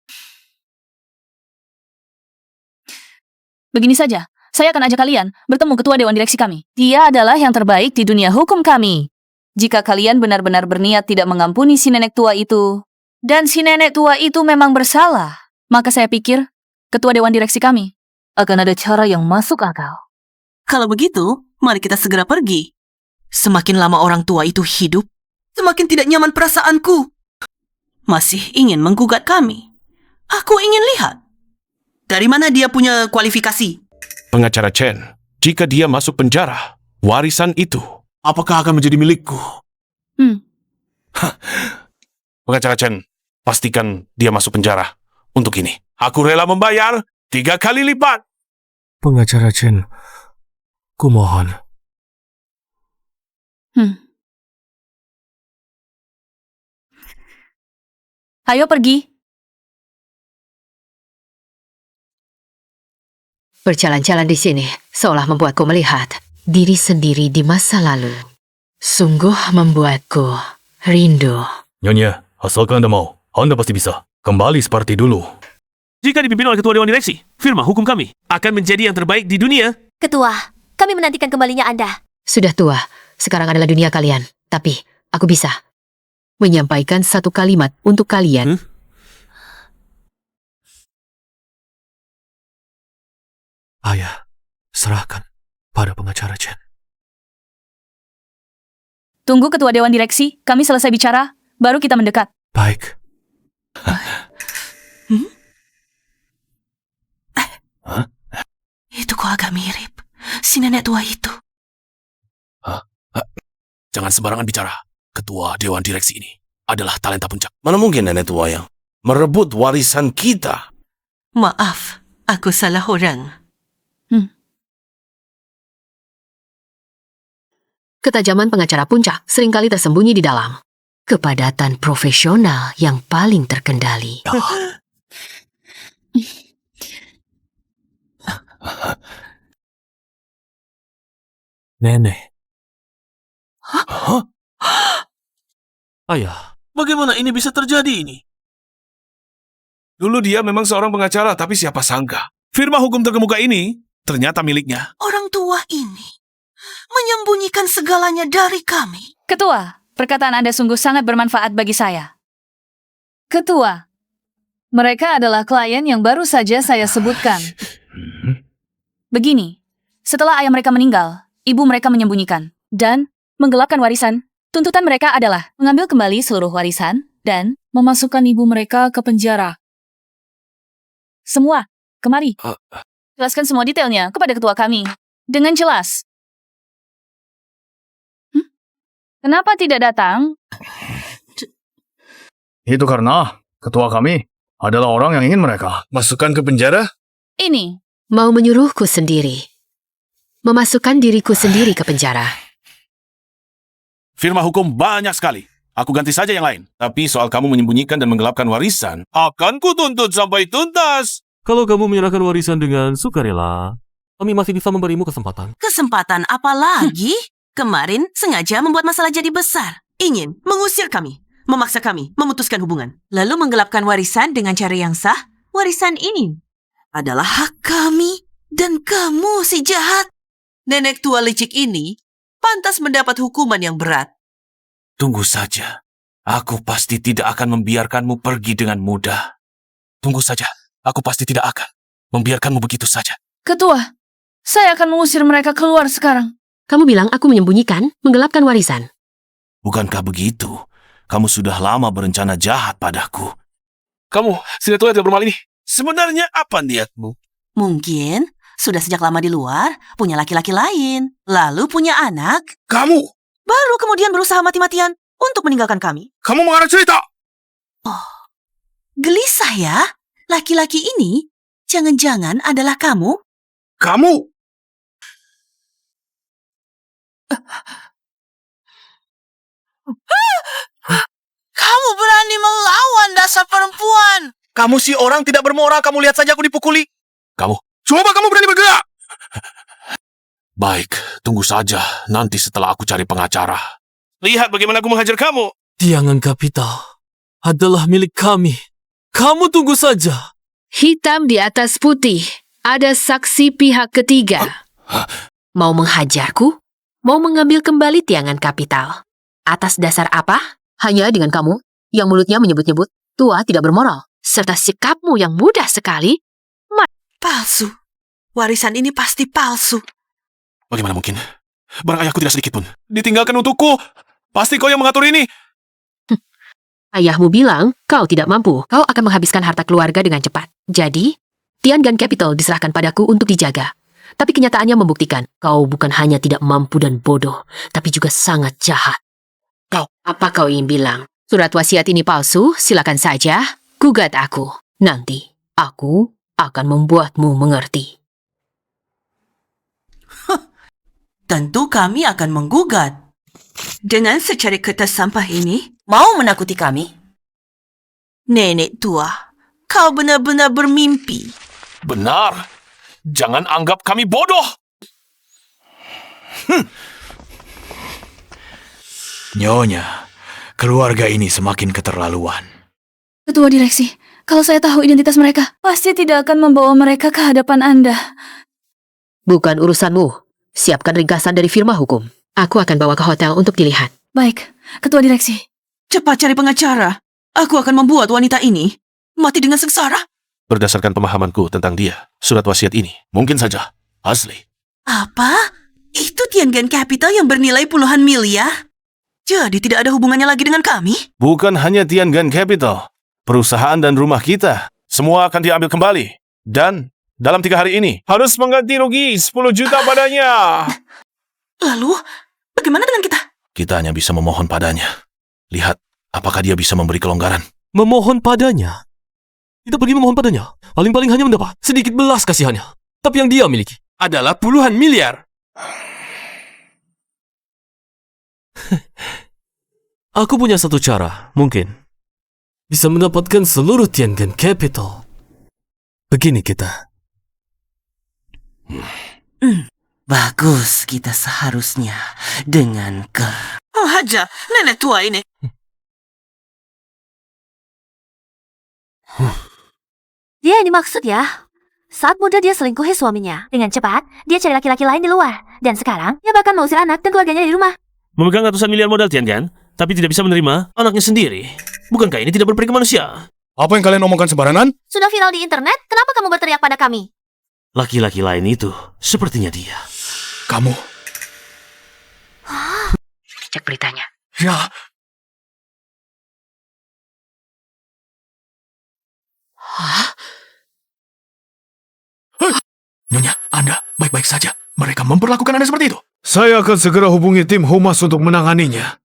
Begini saja, saya akan ajak kalian bertemu Ketua Dewan Direksi kami. Dia adalah yang terbaik di dunia hukum kami. Jika kalian benar-benar berniat tidak mengampuni si nenek tua itu, dan si nenek tua itu memang bersalah, maka saya pikir Ketua Dewan Direksi kami akan ada cara yang masuk akal. Kalau begitu, mari kita segera pergi. Semakin lama orang tua itu hidup, semakin tidak nyaman perasaanku. Masih ingin menggugat kami. Aku ingin lihat. Dari mana dia punya kualifikasi? Pengacara Chen, jika dia masuk penjara, warisan itu apakah akan menjadi milikku? Pengacara Chen, pastikan dia masuk penjara. Untuk ini, aku rela membayar 3 kali lipat. Pengacara Chen, kumohon. Ayo pergi. Berjalan-jalan di sini seolah membuatku melihat diri sendiri di masa lalu. Sungguh membuatku rindu. Nyonya, asalkan Anda mau, Anda pasti bisa. Kembali seperti dulu. Jika dipimpin oleh ketua dewan direksi, firma hukum kami akan menjadi yang terbaik di dunia. Ketua, kami menantikan kembalinya Anda. Sudah tua, sekarang adalah dunia kalian. Tapi aku bisa menyampaikan satu kalimat untuk kalian. Ayah, serahkan pada pengacara Chen. Tunggu ketua dewan direksi, kami selesai bicara, baru kita mendekat. Baik. Itu kok agak mirip. Si nenek tua itu. Jangan sembarangan bicara. Ketua dewan direksi ini adalah talenta puncak. Mana mungkin nenek tua yang merebut warisan kita? Maaf, aku salah orang. Ketajaman pengacara puncak seringkali tersembunyi di dalam kepadatan profesional yang paling terkendali. Nenek. Ayah, bagaimana ini bisa terjadi ini? Dulu dia memang seorang pengacara, tapi siapa sangka firma hukum terkemuka ini ternyata miliknya. Orang tua ini menyembunyikan segalanya dari kami. Ketua, perkataan Anda sungguh sangat bermanfaat bagi saya. Ketua, mereka adalah klien yang baru saja saya sebutkan. Begini, setelah ayah mereka meninggal, ibu mereka menyembunyikan dan menggelapkan warisan. Tuntutan mereka adalah mengambil kembali seluruh warisan dan memasukkan ibu mereka ke penjara. Semua, kemari. Jelaskan semua detailnya kepada ketua kami. Dengan jelas. Kenapa tidak datang? Itu karena ketua kami adalah orang yang ingin mereka masukkan ke penjara. Ini. Mau menyuruhku sendiri. Memasukkan diriku sendiri ke penjara. Firma hukum banyak sekali. Aku ganti saja yang lain. Tapi soal kamu menyembunyikan dan menggelapkan warisan, akan kutuntut sampai tuntas. Kalau kamu menyerahkan warisan dengan sukarela, kami masih bisa memberimu kesempatan. Kesempatan apa lagi? Kemarin sengaja membuat masalah jadi besar. Ingin mengusir kami, memaksa kami memutuskan hubungan. Lalu menggelapkan warisan dengan cara yang sah. Warisan ini adalah hak kami. Dan kamu si jahat. Nenek tua licik ini pantas mendapat hukuman yang berat. Tunggu saja. Aku pasti tidak akan membiarkanmu pergi dengan mudah. Tunggu saja. Aku pasti tidak akan membiarkanmu begitu saja. Ketua, saya akan mengusir mereka keluar sekarang. Kamu bilang aku menyembunyikan, menggelapkan warisan. Bukankah begitu? Kamu sudah lama berencana jahat padaku. Kamu, si tua yang bermal ini, sebenarnya apa niatmu? Mungkin sudah sejak lama di luar, punya laki-laki lain, lalu punya anak. Kamu! Baru kemudian berusaha mati-matian untuk meninggalkan kami. Kamu mengarang cerita! Oh, gelisah ya? Laki-laki ini jangan-jangan adalah kamu? Kamu! Kamu berani melawan dasar perempuan. Kamu si orang tidak bermoral, kamu lihat saja aku dipukuli. Kamu, coba kamu berani bergerak! Baik, tunggu saja nanti setelah aku cari pengacara. Lihat bagaimana aku menghajar kamu. Tiangan kapital adalah milik kami. Kamu tunggu saja. Hitam di atas putih. Ada saksi pihak ketiga. Mau menghajarku? Mau mengambil kembali tiangan kapital? Atas dasar apa? Hanya dengan kamu yang mulutnya menyebut-nyebut tua tidak bermoral. Serta sikapmu yang mudah sekali. Palsu. Warisan ini pasti palsu. Bagaimana mungkin? Barang ayahku tidak sedikit pun. Ditinggalkan untukku. Pasti kau yang mengatur ini. Ayahmu bilang kau tidak mampu. Kau akan menghabiskan harta keluarga dengan cepat. Jadi, Tiangan Capital diserahkan padaku untuk dijaga. Tapi kenyataannya membuktikan kau bukan hanya tidak mampu dan bodoh, tapi juga sangat jahat. Apa kau ingin bilang? Surat wasiat ini palsu? Silakan saja. Gugat aku. Nanti, aku akan membuatmu mengerti. Tentu kami akan menggugat. Dengan secari kertas sampah ini, mau menakuti kami? Nenek tua, kau benar-benar bermimpi. Benar. Jangan anggap kami bodoh. Nyonya, keluarga ini semakin keterlaluan. Ketua direksi, kalau saya tahu identitas mereka, pasti tidak akan membawa mereka ke hadapan Anda. Bukan urusanmu. Siapkan ringkasan dari firma hukum. Aku akan bawa ke hotel untuk dilihat. Baik, Ketua direksi. Cepat cari pengacara. Aku akan membuat wanita ini mati dengan sengsara. Berdasarkan pemahamanku tentang dia, surat wasiat ini mungkin saja asli. Apa? Itu Tiangan Capital yang bernilai puluhan miliar? Jadi tidak ada hubungannya lagi dengan kami? Bukan hanya Tiangan Capital. Perusahaan dan rumah kita. Semua akan diambil kembali. Dan dalam 3 hari ini, harus mengganti rugi 10 juta padanya. Lalu, bagaimana dengan kita? Kita hanya bisa memohon padanya. Lihat, apakah dia bisa memberi kelonggaran. Memohon padanya? Kita pergi memohon padanya. Paling-paling hanya mendapat sedikit belas kasihannya. Tapi yang dia miliki adalah puluhan miliar. Aku punya satu cara, mungkin. Bisa mendapatkan seluruh Tiangan Capital. Begini kita. Bagus, kita seharusnya dengan Oh, Haja, nenek tua ini. Dia ini maksud ya. Saat muda dia selingkuhi suaminya. Dengan cepat, dia cari laki-laki lain di luar. Dan sekarang, dia bahkan mengusir anak dan keluarganya di rumah. Memegang ratusan miliar modal Tiangan, tapi tidak bisa menerima anaknya sendiri. Bukankah ini tidak berperi ke manusia? Apa yang kalian omongkan sembarangan? Sudah viral di internet, kenapa kamu berteriak pada kami? Laki-laki lain itu sepertinya dia. Kamu. Cek beritanya. Ya. Nyonya, Anda baik-baik saja. Mereka memperlakukan Anda seperti itu. Saya akan segera hubungi tim humas untuk menanganinya.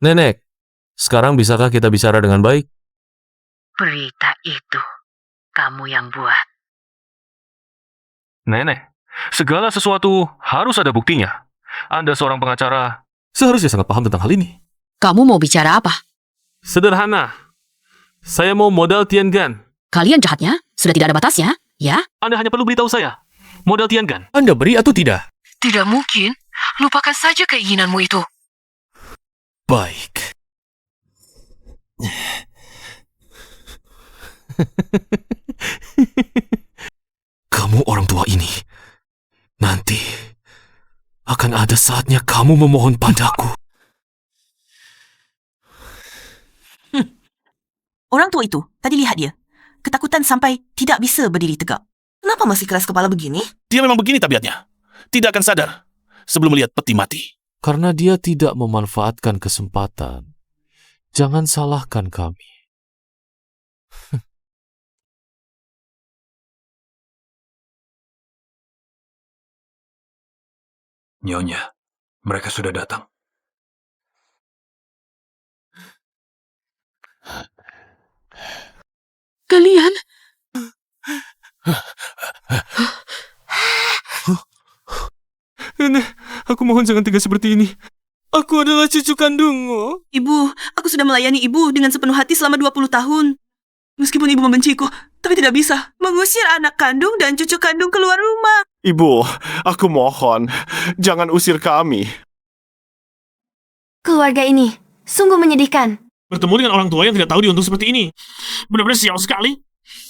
Nenek, sekarang bisakah kita bicara dengan baik? Berita itu kamu yang buat. Nenek, segala sesuatu harus ada buktinya. Anda seorang pengacara, seharusnya sangat paham tentang hal ini. Kamu mau bicara apa? Sederhana. Saya mau modal Tiangan. Kalian jahatnya? Sudah tidak ada batasnya? Ya? Anda hanya perlu beritahu saya. Modal Tiangan. Anda beri atau tidak? Tidak mungkin. Lupakan saja keinginanmu itu. Baik. Kamu orang tua ini. Nanti akan ada saatnya kamu memohon padaku. Orang tua itu, tadi lihat dia. Ketakutan sampai tidak bisa berdiri tegak. Kenapa masih keras kepala begini? Dia memang begini tabiatnya. Tidak akan sadar sebelum melihat peti mati. Karena dia tidak memanfaatkan kesempatan. Jangan salahkan kami. Nyonya, mereka sudah datang. Kalian? Nenek, aku mohon jangan tega seperti ini. Aku adalah cucu kandungmu. Ibu, aku sudah melayani ibu dengan sepenuh hati selama 20 tahun. Meskipun ibu membenciku, tapi tidak bisa mengusir anak kandung dan cucu kandung keluar rumah. Ibu, aku mohon, jangan usir kami. Keluarga ini sungguh menyedihkan. Bertemu dengan orang tua yang tidak tahu diuntung seperti ini. Benar-benar sial sekali.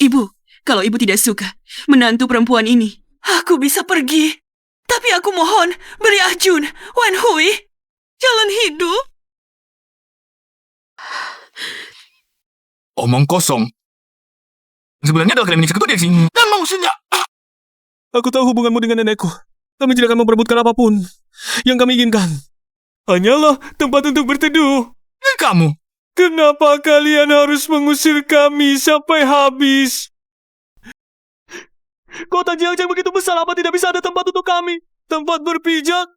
Ibu, kalau ibu tidak suka menantu perempuan ini, aku bisa pergi. Tapi aku mohon, beri Ajun, Wan Hui, jalan hidup. Omong kosong. Sebenarnya adalah kalian menyiksa ketua di sini. Dan maksudnya... Aku tahu hubunganmu dengan nenekku. Kami tidak akan memperebutkan apapun yang kami inginkan. Hanyalah tempat untuk berteduh. Dan kamu? Kenapa kalian harus mengusir kami sampai habis? Kota Jiangcheng begitu besar, apa tidak bisa ada tempat untuk kami? Tempat berpijak?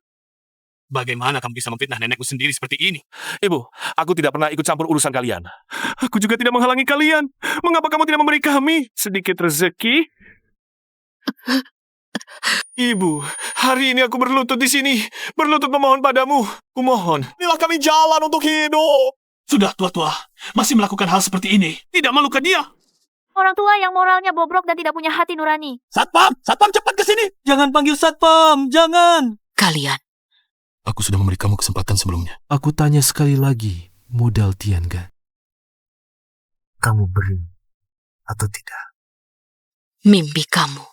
Bagaimana kamu bisa memfitnah nenekku sendiri seperti ini? Ibu, aku tidak pernah ikut campur urusan kalian. Aku juga tidak menghalangi kalian. Mengapa kamu tidak memberi kami sedikit rezeki? Ibu, hari ini aku berlutut di sini. Berlutut memohon padamu. Kumohon, berilah kami jalan untuk hidup. Sudah tua-tua, masih melakukan hal seperti ini. Tidak malukan dia? Orang tua yang moralnya bobrok dan tidak punya hati nurani. Satpam cepat ke sini. Jangan panggil Satpam, jangan. Kalian, Aku sudah memberi kamu kesempatan sebelumnya. Aku tanya sekali lagi, modal Tiangan. Kamu beri atau tidak? mimpi kamu.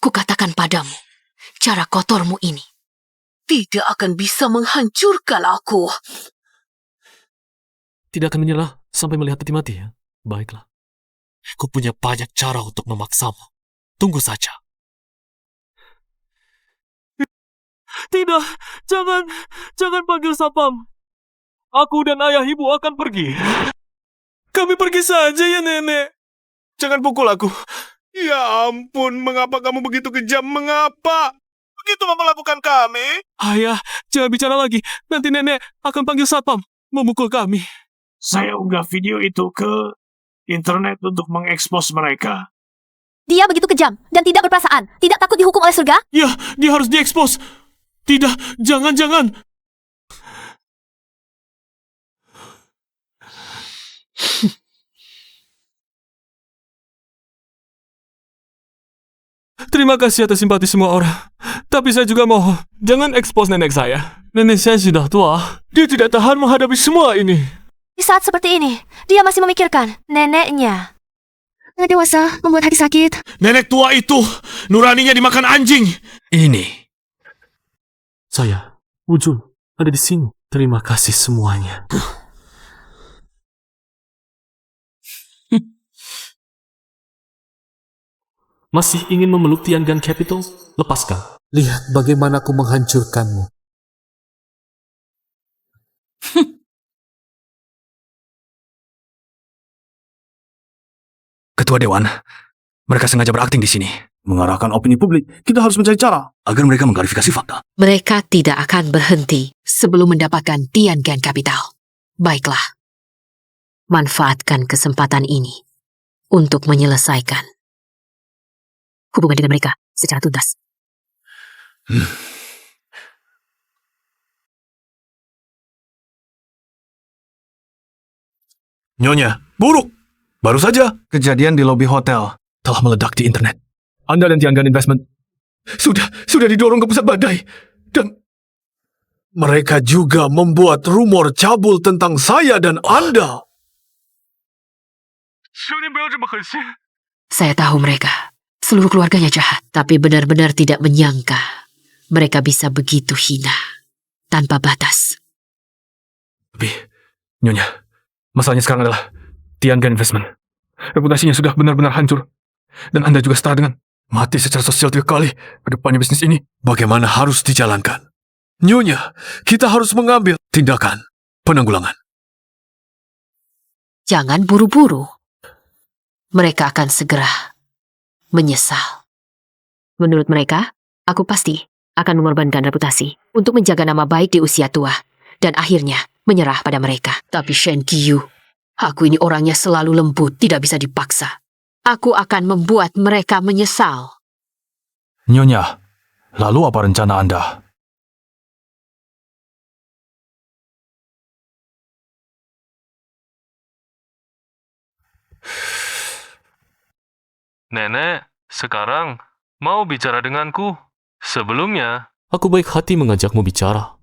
Kukatakan padamu, cara kotormu ini tidak akan bisa menghancurkan aku. Tidak akan menyerah sampai melihat peti mati ya? Baiklah. Ku punya banyak cara untuk memaksamu. Tunggu saja. Tidak, jangan panggil Sapam. Aku dan ayah ibu akan pergi. Kami pergi saja ya, Nenek. Jangan pukul aku. Ya ampun, mengapa kamu begitu kejam? Mengapa? Begitu memperlakukan kami? Ayah, jangan bicara lagi. Nanti nenek akan panggil Satpam, memukul kami. Saya unggah video itu ke internet untuk mengekspos mereka. Dia begitu kejam dan tidak berperasaan. Tidak takut dihukum oleh surga? Ya, dia harus diekspos. Tidak, jangan. Terima kasih atas simpati semua orang. Tapi saya juga mohon, jangan ekspos nenek saya. Nenek saya sudah tua. Dia tidak tahan menghadapi semua ini. Di saat seperti ini, dia masih memikirkan neneknya. Nenek dewasa membuat hati sakit. Nenek tua itu, nuraninya dimakan anjing. Ini. Saya, Wujul, ada di sini. Terima kasih semuanya. Masih ingin memeluk Tiangan Capital? Lepaskan. Lihat bagaimana aku menghancurkanmu. Ketua Dewan, mereka sengaja berakting di sini. Mengarahkan opini publik, kita harus mencari cara agar mereka mengklarifikasi fakta. Mereka tidak akan berhenti sebelum mendapatkan Tiangan Capital. Baiklah, manfaatkan kesempatan ini untuk menyelesaikan hubungan dengan mereka secara tuntas. Nyonya, buruk. Baru saja kejadian di lobi hotel telah meledak di internet. Anda dan Tiangan Investment sudah didorong ke pusat badai. Dan mereka juga membuat rumor cabul tentang saya dan Anda. Saya tahu mereka, seluruh keluarganya jahat, tapi benar-benar tidak menyangka mereka bisa begitu hina, tanpa batas. Tapi, Nyonya, masalahnya sekarang adalah Tiangan Investment. Reputasinya sudah benar-benar hancur. Dan Anda juga setara dengan mati secara sosial 3 kali ke depannya bisnis ini. Bagaimana harus dijalankan? Nyonya, kita harus mengambil tindakan penanggulangan. Jangan buru-buru. Mereka akan segera menyesal. Menurut mereka, aku pasti akan mengorbankan reputasi untuk menjaga nama baik di usia tua dan akhirnya menyerah pada mereka. Tapi Shen Qiyu, aku ini orangnya selalu lembut, tidak bisa dipaksa. Aku akan membuat mereka menyesal. Nyonya, lalu apa rencana Anda? Nenek, sekarang mau bicara denganku. Sebelumnya, aku baik hati mengajakmu bicara.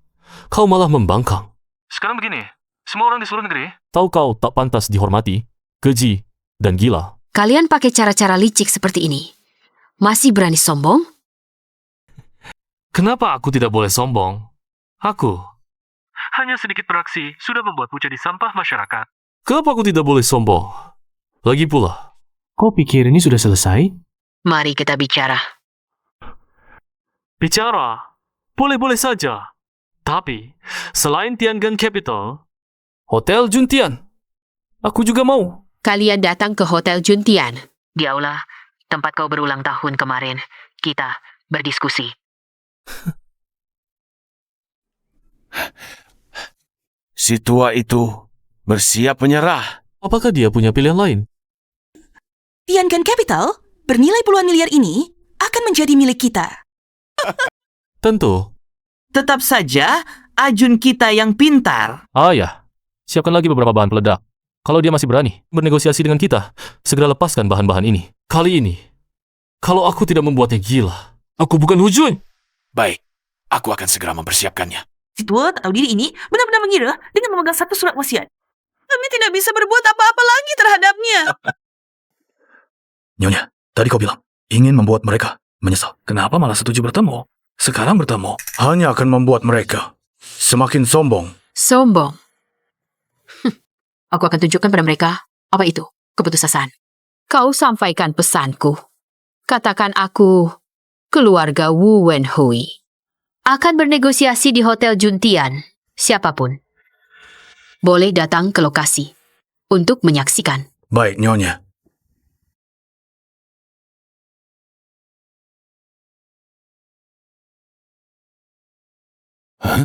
Kau malah membangkang. Sekarang begini, semua orang di seluruh negeri tahu kau tak pantas dihormati, keji, dan gila. Kalian pakai cara-cara licik seperti ini. Masih berani sombong? Kenapa aku tidak boleh sombong? Aku hanya sedikit beraksi sudah membuatmu jadi sampah masyarakat. Kenapa aku tidak boleh sombong? Lagi pula, Kau pikir ini sudah selesai? Mari kita bicara. Bicara? Boleh-boleh saja. Tapi, selain Tiangan Capital, Hotel Juntian. Aku juga mau. Kalian datang ke Hotel Juntian. Di aula, tempat kau berulang tahun kemarin. Kita berdiskusi. Si tua itu bersiap menyerah. Apakah dia punya pilihan lain? Tiangan Capital bernilai puluhan miliar ini akan menjadi milik kita. Tentu. Tetap saja, Ajun kita yang pintar. Ya. Siapkan lagi beberapa bahan peledak. Kalau dia masih berani bernegosiasi dengan kita, segera lepaskan bahan-bahan ini. Kali ini, kalau aku tidak membuatnya gila, aku bukan Hujun. Baik, aku akan segera mempersiapkannya. Si tua tak tahu diri ini benar-benar mengira dengan memegang satu surat wasiat. Kami tidak bisa berbuat apa-apa lagi terhadapnya. Nyonya, tadi kau bilang ingin membuat mereka menyesal. Kenapa malah setuju bertemu? Sekarang bertemu hanya akan membuat mereka semakin sombong. Sombong? Aku akan tunjukkan pada mereka apa itu keputusan. Kau sampaikan pesanku. Katakan aku keluarga Wu Wenhui akan bernegosiasi di Hotel Juntian. Siapapun boleh datang ke lokasi untuk menyaksikan. Baik, Nyonya. Hah?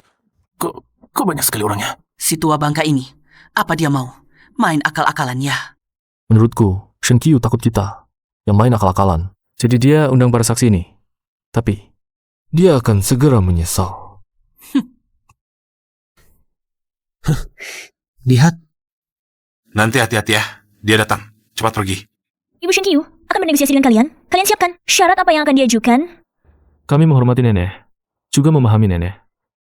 Kok banyak sekali orangnya? Si tua bangka ini, apa dia mau? Main akal-akalannya. Menurutku, Shen Qiu takut kita yang main akal-akalan. Jadi dia undang para saksi ini. Tapi, dia akan segera menyesal. Lihat. Nanti hati-hati ya. Dia datang. Cepat pergi. Ibu Shen Qiu akan bernegosiasi dengan kalian. Kalian siapkan syarat apa yang akan diajukan. Kami menghormati nenek, juga memahami nenek.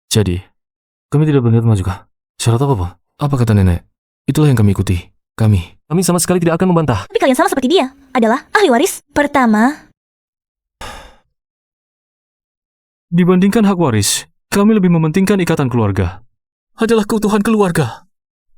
Jadi, kami tidak berniat juga. Syarat apa? Apa kata nenek? Itulah yang kami ikuti. Kami sama sekali tidak akan membantah. Tapi kalian sama seperti dia. Adalah ahli waris pertama. Dibandingkan hak waris, kami lebih mementingkan ikatan keluarga. Adalah keutuhan keluarga.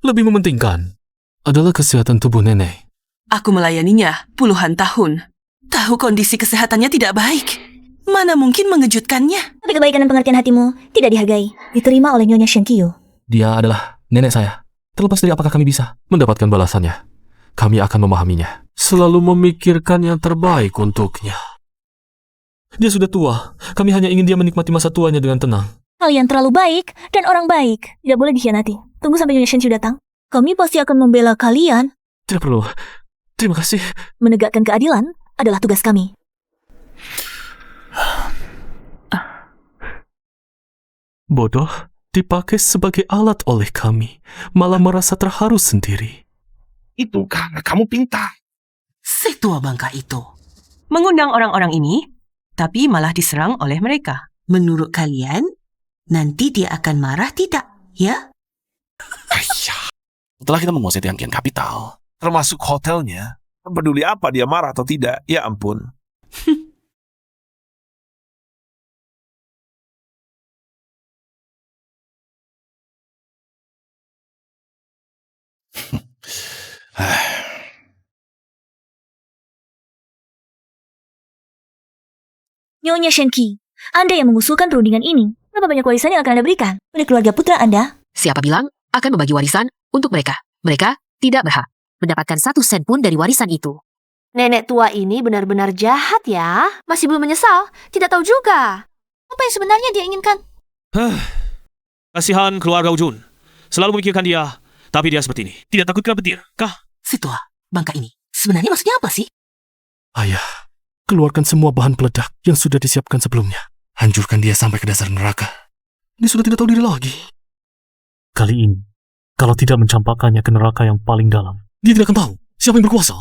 Lebih mementingkan adalah kesehatan tubuh nenek. Aku melayaninya puluhan tahun. Tahu kondisi kesehatannya tidak baik. Mana mungkin mengejutkannya? Tapi kebaikan dan pengertian hatimu tidak dihargai. Diterima oleh Nyonya Shen Qiu. Dia adalah nenek saya. Terlepas dari apakah kami bisa mendapatkan balasannya, kami akan memahaminya. Selalu memikirkan yang terbaik untuknya. Dia sudah tua. Kami hanya ingin dia menikmati masa tuanya dengan tenang. Kalian terlalu baik dan orang baik. Tidak boleh dikhianati. Tunggu sampai Nyonya Shen Qiu datang. Kami pasti akan membela kalian. Tidak perlu. Terima kasih. Menegakkan keadilan adalah tugas kami. Bodoh dipakai sebagai alat oleh kami, malah merasa terharu sendiri. Itu karena kamu pintar. Si tua bangka itu mengundang orang-orang ini, tapi malah diserang oleh mereka. Menurut kalian, nanti dia akan marah tidak, ya? Setelah kita menguasai Tiangan Capital, termasuk hotelnya, peduli apa dia marah atau tidak, ya ampun. Nyonya Shen Qiu, Anda yang mengusulkan perundingan ini. Berapa banyak warisan yang akan Anda berikan pada keluarga putra Anda? Siapa bilang akan membagi warisan untuk mereka? Mereka tidak berhak mendapatkan 1 sen pun dari warisan itu. Nenek tua ini benar-benar jahat ya. Masih belum menyesal? Tidak tahu juga. Apa yang sebenarnya dia inginkan? Kasihan keluarga Ujun. Selalu memikirkan dia, tapi dia seperti ini. Tidak takut kena petir, kah? Si tua bangka ini sebenarnya maksudnya apa sih? Ayah, keluarkan semua bahan peledak yang sudah disiapkan sebelumnya. Hancurkan dia sampai ke dasar neraka. Dia sudah tidak tahu diri lagi. Kali ini, kalau tidak mencampakkannya ke neraka yang paling dalam, dia tidak akan tahu siapa yang berkuasa.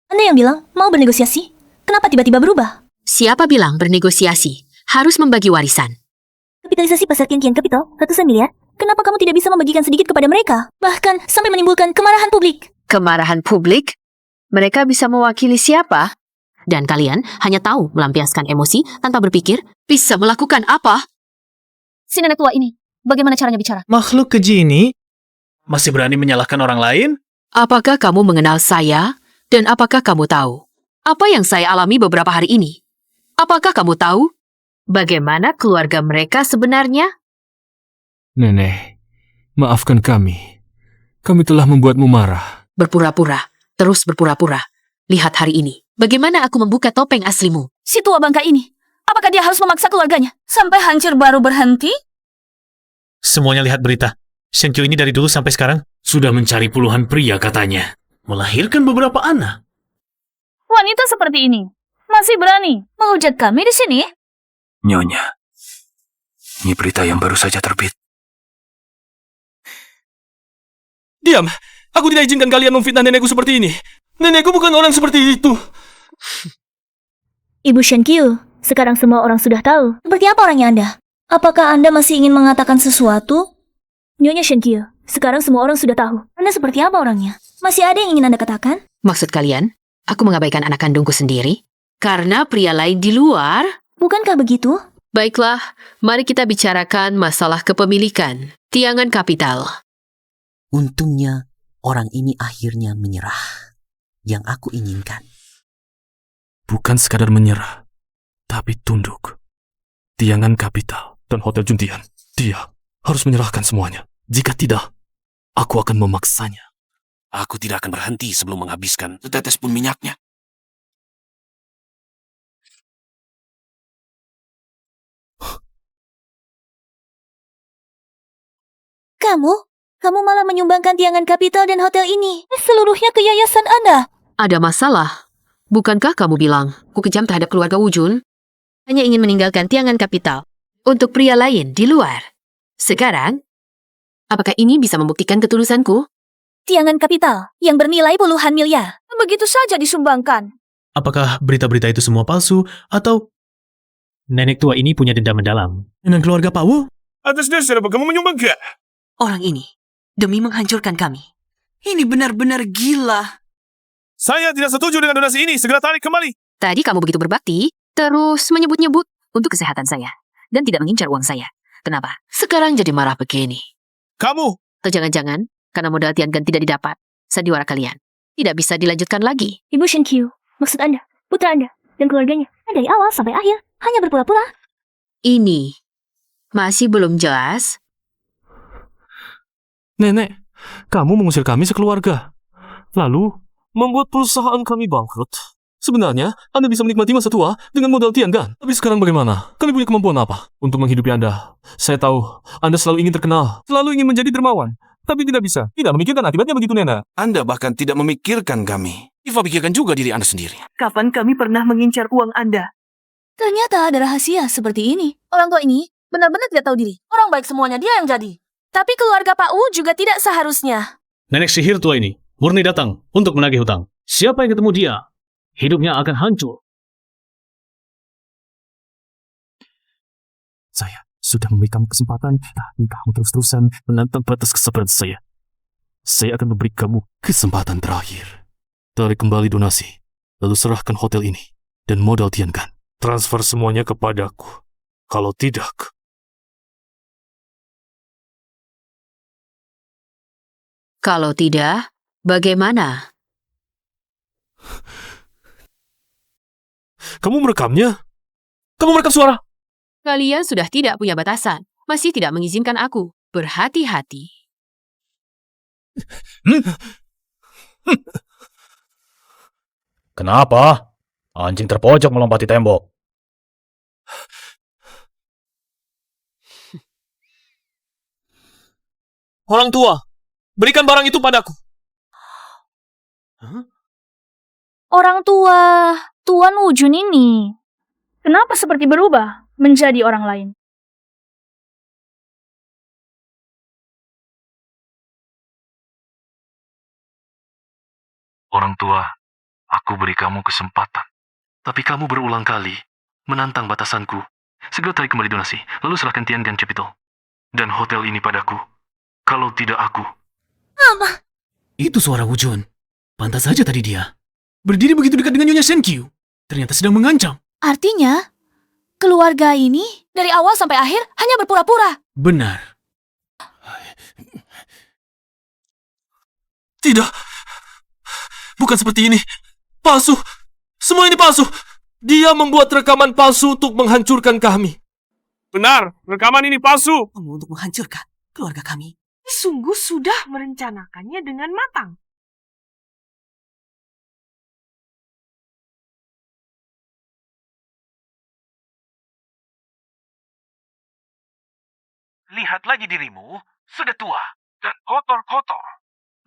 Anda yang bilang mau bernegosiasi, kenapa tiba-tiba berubah? Siapa bilang bernegosiasi harus membagi warisan? Kapitalisasi pasar Tianqian Capital, ratusan miliar. Kenapa kamu tidak bisa membagikan sedikit kepada mereka? Bahkan sampai menimbulkan kemarahan publik. Kemarahan publik? Mereka bisa mewakili siapa? Dan kalian hanya tahu melampiaskan emosi tanpa berpikir bisa melakukan apa? Si nenek tua ini, bagaimana caranya bicara? Makhluk keji ini masih berani menyalahkan orang lain? Apakah kamu mengenal saya? Dan apakah kamu tahu apa yang saya alami beberapa hari ini? Apakah kamu tahu bagaimana keluarga mereka sebenarnya? Nenek, maafkan kami. Kami telah membuatmu marah. Berpura-pura, terus berpura-pura. Lihat hari ini, bagaimana aku membuka topeng aslimu. Si tua bangka ini, apakah dia harus memaksa keluarganya sampai hancur baru berhenti? Semuanya lihat berita. Shenkyu ini dari dulu sampai sekarang sudah mencari puluhan pria katanya. Melahirkan beberapa anak. Wanita seperti ini masih berani menghujat kami di sini? Nyonya, ini berita yang baru saja terbit. Diam! Aku tidak izinkan kalian memfitnah nenekku seperti ini. Nenekku bukan orang seperti itu. Ibu Shenkyu, sekarang semua orang sudah tahu. Seperti apa orangnya Anda? Apakah Anda masih ingin mengatakan sesuatu? Nyonya Shenkyu, sekarang semua orang sudah tahu. Anda seperti apa orangnya? Masih ada yang ingin Anda katakan? Maksud kalian, aku mengabaikan anak kandungku sendiri? Karena pria lain di luar? Bukankah begitu? Baiklah, mari kita bicarakan masalah kepemilikan. Tiangan kapital. Untungnya, orang ini akhirnya menyerah. Yang aku inginkan. Bukan sekadar menyerah, tapi tunduk. Tiangan kapital dan Hotel Juntian, dia harus menyerahkan semuanya. Jika tidak, aku akan memaksanya. Aku tidak akan berhenti sebelum menghabiskan setetes pun minyaknya. Kamu malah menyumbangkan tiangan kapital dan hotel ini. Seluruhnya ke yayasan Anda. Ada masalah. Bukankah kamu bilang ku kejam terhadap keluarga Wujun? Hanya ingin meninggalkan tiangan kapital untuk pria lain di luar. Sekarang, apakah ini bisa membuktikan ketulusanku? Tiangan kapital yang bernilai puluhan miliar begitu saja disumbangkan. Apakah berita-berita itu semua palsu atau nenek tua ini punya dendam mendalam dengan keluarga Pak Wu? Atas dasar apa kamu menyumbangkan? Orang ini demi menghancurkan kami. Ini benar-benar gila. Saya tidak setuju dengan donasi ini. Segera tarik kembali. Tadi kamu begitu berbakti, terus menyebut-nyebut untuk kesehatan saya dan tidak mengincar uang saya. Kenapa? Sekarang jadi marah begini. Kamu! Atau jangan-jangan karena modal Tiangan tidak didapat, sandiwara kalian tidak bisa dilanjutkan lagi. Ibu Shenkyu, maksud Anda, putra Anda, dan keluarganya dari awal sampai akhir hanya berpura-pura. Ini masih belum jelas. Nenek, kamu mengusir kami sekeluarga. Lalu, membuat perusahaan kami bangkrut. Sebenarnya, Anda bisa menikmati masa tua dengan modal Tiangan. Tapi sekarang bagaimana? Kami punya kemampuan apa untuk menghidupi Anda? Saya tahu, Anda selalu ingin terkenal, selalu ingin menjadi dermawan. Tapi tidak bisa. Tidak memikirkan akibatnya begitu, Nena. Anda bahkan tidak memikirkan kami. Iva pikirkan juga diri Anda sendiri. Kapan kami pernah mengincar uang Anda? Ternyata ada rahasia seperti ini. Orang tua ini benar-benar tidak tahu diri. Orang baik semuanya dia yang jadi. Tapi keluarga Pak Wu juga tidak seharusnya. Nenek sihir tua ini murni datang untuk menagih hutang. Siapa yang ketemu dia, hidupnya akan hancur. Saya sudah memberi kamu kesempatan, tapi kamu terus-terusan menantang batas kesabaran saya. Saya akan memberi kamu kesempatan terakhir. Tarik kembali donasi, lalu serahkan hotel ini dan modal Tiangan. Transfer semuanya kepadaku. Kalau tidak... Kalau tidak, bagaimana? Kamu merekamnya? Kamu merekam suara? Kalian sudah tidak punya batasan. Masih tidak mengizinkan aku. Berhati-hati. Kenapa? Anjing terpojok melompati tembok. Orang tua, berikan barang itu padaku. Orang tua Tuan Wujun ini, kenapa seperti berubah menjadi orang lain? Orang tua, aku beri kamu kesempatan. Tapi kamu berulang kali menantang batasanku. Segera tarik kembali donasi, lalu serahkan Tiangan Capital dan hotel ini padaku. Kalau tidak aku... Apa? Itu suara Wujun. Pantas saja tadi dia berdiri begitu dekat dengan Nyonya Shenkyu. Ternyata sedang mengancam. Artinya, keluarga ini dari awal sampai akhir hanya berpura-pura. Benar. Tidak, Bukan seperti ini. Palsu. Semua ini palsu. Dia membuat rekaman palsu untuk menghancurkan kami. Benar, rekaman ini palsu. Untuk menghancurkan keluarga kami. Sungguh sudah merencanakannya dengan matang. Lihat lagi dirimu, sudah tua dan kotor-kotor.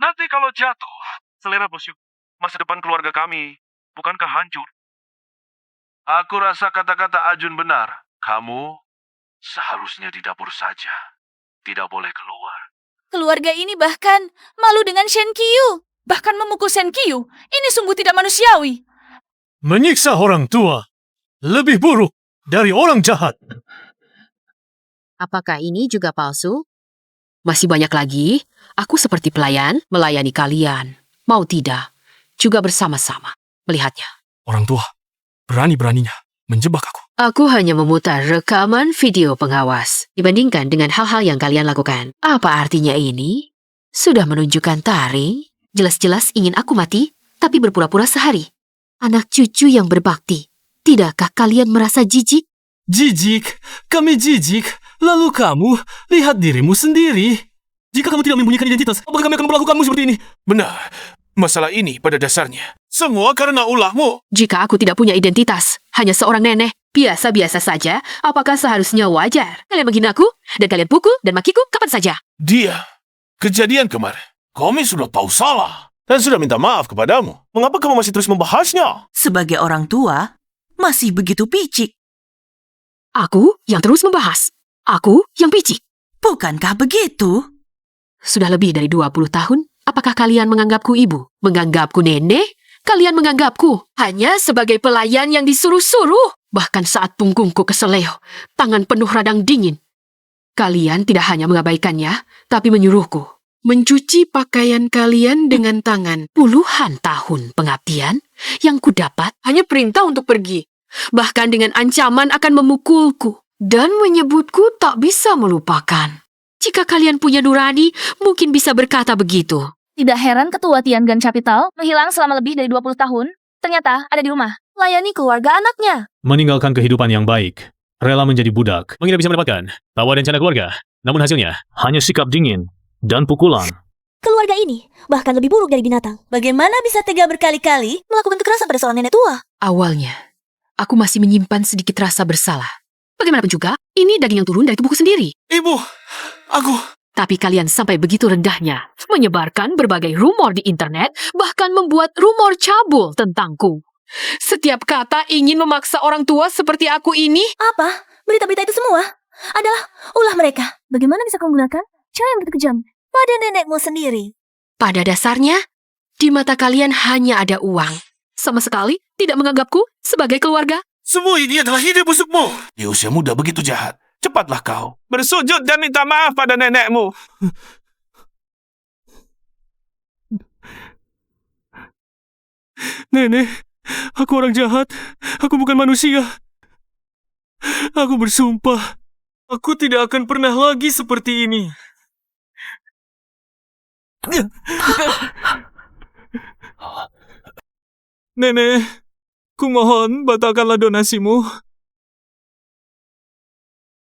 Nanti kalau jatuh, selera bosku, masa depan keluarga kami, bukankah hancur? Aku rasa kata-kata Ajun benar. Kamu seharusnya di dapur saja. Tidak boleh keluar. Keluarga ini bahkan malu dengan Shenkyu. Bahkan memukul Shenkyu. Ini sungguh tidak manusiawi. Menyiksa orang tua lebih buruk dari orang jahat. Apakah ini juga palsu? Masih banyak lagi. Aku seperti pelayan melayani kalian. Mau tidak, juga bersama-sama melihatnya. Orang tua, berani-beraninya menjebak aku. Aku hanya memutar rekaman video pengawas dibandingkan dengan hal-hal yang kalian lakukan. Apa artinya ini? Sudah menunjukkan taring, jelas-jelas ingin aku mati, tapi berpura-pura sehari. Anak cucu yang berbakti. Tidakkah kalian merasa jijik? Jijik, kami jijik. Lalu kamu lihat dirimu sendiri. Jika kamu tidak menyembunyikan identitas, apakah kami akan memperlakukanmu seperti ini? Benar, masalah ini pada dasarnya semua karena ulahmu. Jika aku tidak punya identitas, hanya seorang nenek, biasa-biasa saja, apakah seharusnya wajar? Kalian menghina aku, dan kalian pukul dan makiku kapan saja. Dia, kejadian kemarin, kami sudah tahu salah. Dan sudah minta maaf kepadamu. Mengapa kamu masih terus membahasnya? Sebagai orang tua, masih begitu picik. Aku yang terus membahas. Aku yang picik. Bukankah begitu? Sudah lebih dari 20 tahun, apakah kalian menganggapku ibu? Menganggapku nenek? Kalian menganggapku hanya sebagai pelayan yang disuruh-suruh. Bahkan saat punggungku keseleo, tangan penuh radang dingin. Kalian tidak hanya mengabaikannya, tapi menyuruhku mencuci pakaian kalian dengan tangan. Puluhan tahun pengabdian yang kudapat hanya perintah untuk pergi. Bahkan dengan ancaman akan memukulku dan menyebutku tak bisa melupakan. Jika kalian punya nurani, mungkin bisa berkata begitu. Tidak heran ketua Tiangan Capital menghilang selama lebih dari 20 tahun. Ternyata ada di rumah, layani keluarga anaknya. Meninggalkan kehidupan yang baik, rela menjadi budak, mengira bisa mendapatkan tawa dan canda keluarga. Namun hasilnya hanya sikap dingin dan pukulan. Keluarga ini bahkan lebih buruk dari binatang. Bagaimana bisa tega berkali-kali melakukan kekerasan pada seorang nenek tua? Awalnya, aku masih menyimpan sedikit rasa bersalah. Bagaimanapun juga, ini daging yang turun dari tubuhku sendiri. Ibu, aku... Tapi kalian sampai begitu rendahnya, menyebarkan berbagai rumor di internet, bahkan membuat rumor cabul tentangku. Setiap kata ingin memaksa orang tua seperti aku ini. Apa? Berita-berita itu semua adalah ulah mereka. Bagaimana bisa kau menggunakan cara yang begitu kejam pada nenekmu sendiri? Pada dasarnya, di mata kalian hanya ada uang. Sama sekali tidak menganggapku sebagai keluarga. Semua ini adalah ide busukmu. Di usia muda begitu jahat. Cepatlah kau bersujud dan minta maaf pada nenekmu. Nenek, aku orang jahat. Aku bukan manusia. Aku bersumpah, aku tidak akan pernah lagi seperti ini. Nenek, kumohon batalkanlah donasimu.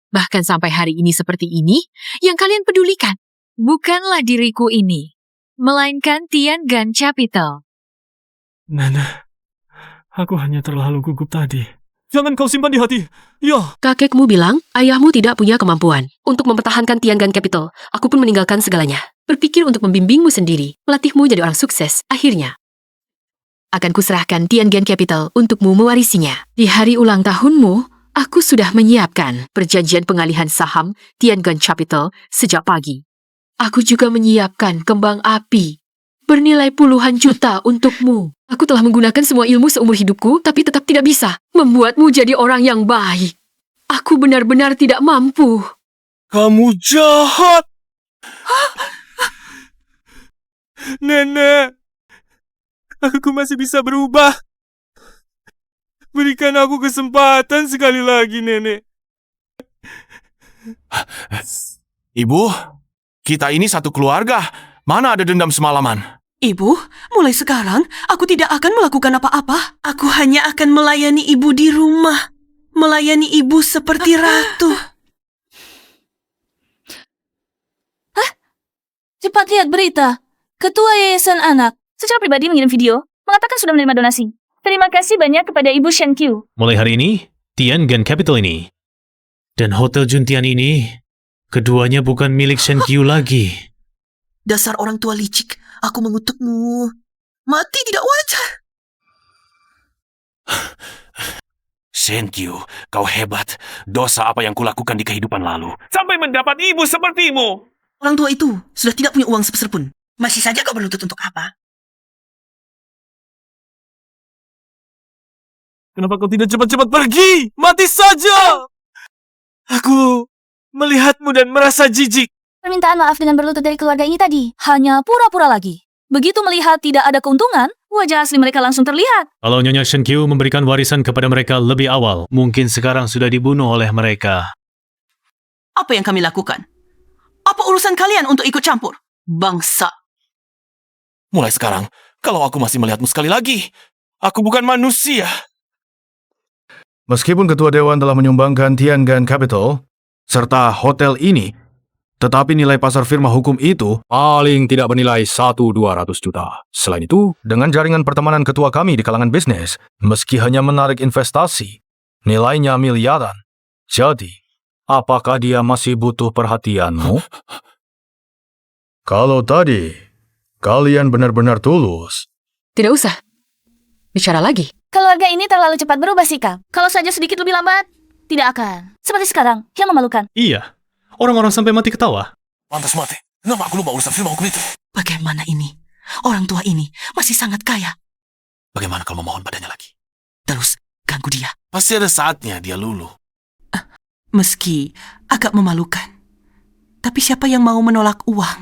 Bahkan sampai hari ini seperti ini, yang kalian pedulikan bukanlah diriku ini, melainkan Tiangan Capital. Nenek, aku hanya terlalu gugup tadi. Jangan kau simpan di hati. Ya. Kakekmu bilang ayahmu tidak punya kemampuan untuk mempertahankan Tiangan Capital. Aku pun meninggalkan segalanya. Berpikir untuk membimbingmu sendiri, melatihmu jadi orang sukses. Akhirnya, akan kuserahkan Tiangan Capital untukmu mewarisinya. Di hari ulang tahunmu, aku sudah menyiapkan perjanjian pengalihan saham Tiangan Capital sejak pagi. Aku juga menyiapkan kembang api bernilai puluhan juta untukmu. Aku telah menggunakan semua ilmu seumur hidupku, tapi tetap tidak bisa membuatmu jadi orang yang baik. Aku benar-benar tidak mampu. Kamu jahat. Nenek, aku masih bisa berubah. Berikan aku kesempatan sekali lagi, Nenek. Ibu, kita ini satu keluarga. Mana ada dendam semalaman? Ibu, mulai sekarang aku tidak akan melakukan apa-apa. Aku hanya akan melayani ibu di rumah. Melayani ibu seperti ratu. Cepat lihat berita. Ketua Yayasan Anak secara pribadi mengirim video mengatakan sudah menerima donasi. Terima kasih banyak kepada Ibu Shen Qiu. Mulai hari ini, Tiangan Capital ini dan Hotel Juntian ini, keduanya bukan milik Shen Qiu lagi. Dasar orang tua licik, aku mengutukmu. Mati tidak wajar. Shen Qiu, kau hebat. Dosa apa yang kulakukan di kehidupan lalu sampai mendapat ibu sepertimu. Orang tua itu sudah tidak punya uang sepeser pun. Masih saja kau berlutut untuk apa? Kenapa kau tidak cepat-cepat pergi? Mati saja! Aku melihatmu dan merasa jijik. Permintaan maaf dengan berlutut dari keluarga ini tadi hanya pura-pura lagi. Begitu melihat tidak ada keuntungan, wajah asli mereka langsung terlihat. Kalau Nyonya Shen Qiu memberikan warisan kepada mereka lebih awal, mungkin sekarang sudah dibunuh oleh mereka. Apa yang kami lakukan? Apa urusan kalian untuk ikut campur? Bangsa. Mulai sekarang, kalau aku masih melihatmu sekali lagi, aku bukan manusia. Meskipun Ketua Dewan telah menyumbangkan Tiangan Capital serta hotel ini, tetapi nilai pasar firma hukum itu paling tidak bernilai 1-200 juta. Selain itu, dengan jaringan pertemanan ketua kami di kalangan bisnis, meski hanya menarik investasi, nilainya miliaran. Jadi, apakah dia masih butuh perhatianmu? Kalau tadi, kalian benar-benar tulus. Tidak usah. Bicara lagi. Keluarga ini terlalu cepat berubah sikap. Kalau saja sedikit lebih lambat, tidak akan. Seperti sekarang, yang memalukan. Iya. Orang-orang sampai mati ketawa. Pantas mati. Kenapa aku lupa urusan firma hukum itu? Bagaimana ini? Orang tua ini masih sangat kaya. Bagaimana kalau memohon padanya lagi? Terus, ganggu dia. Pasti ada saatnya dia luluh. Meski agak memalukan. Tapi siapa yang mau menolak uang?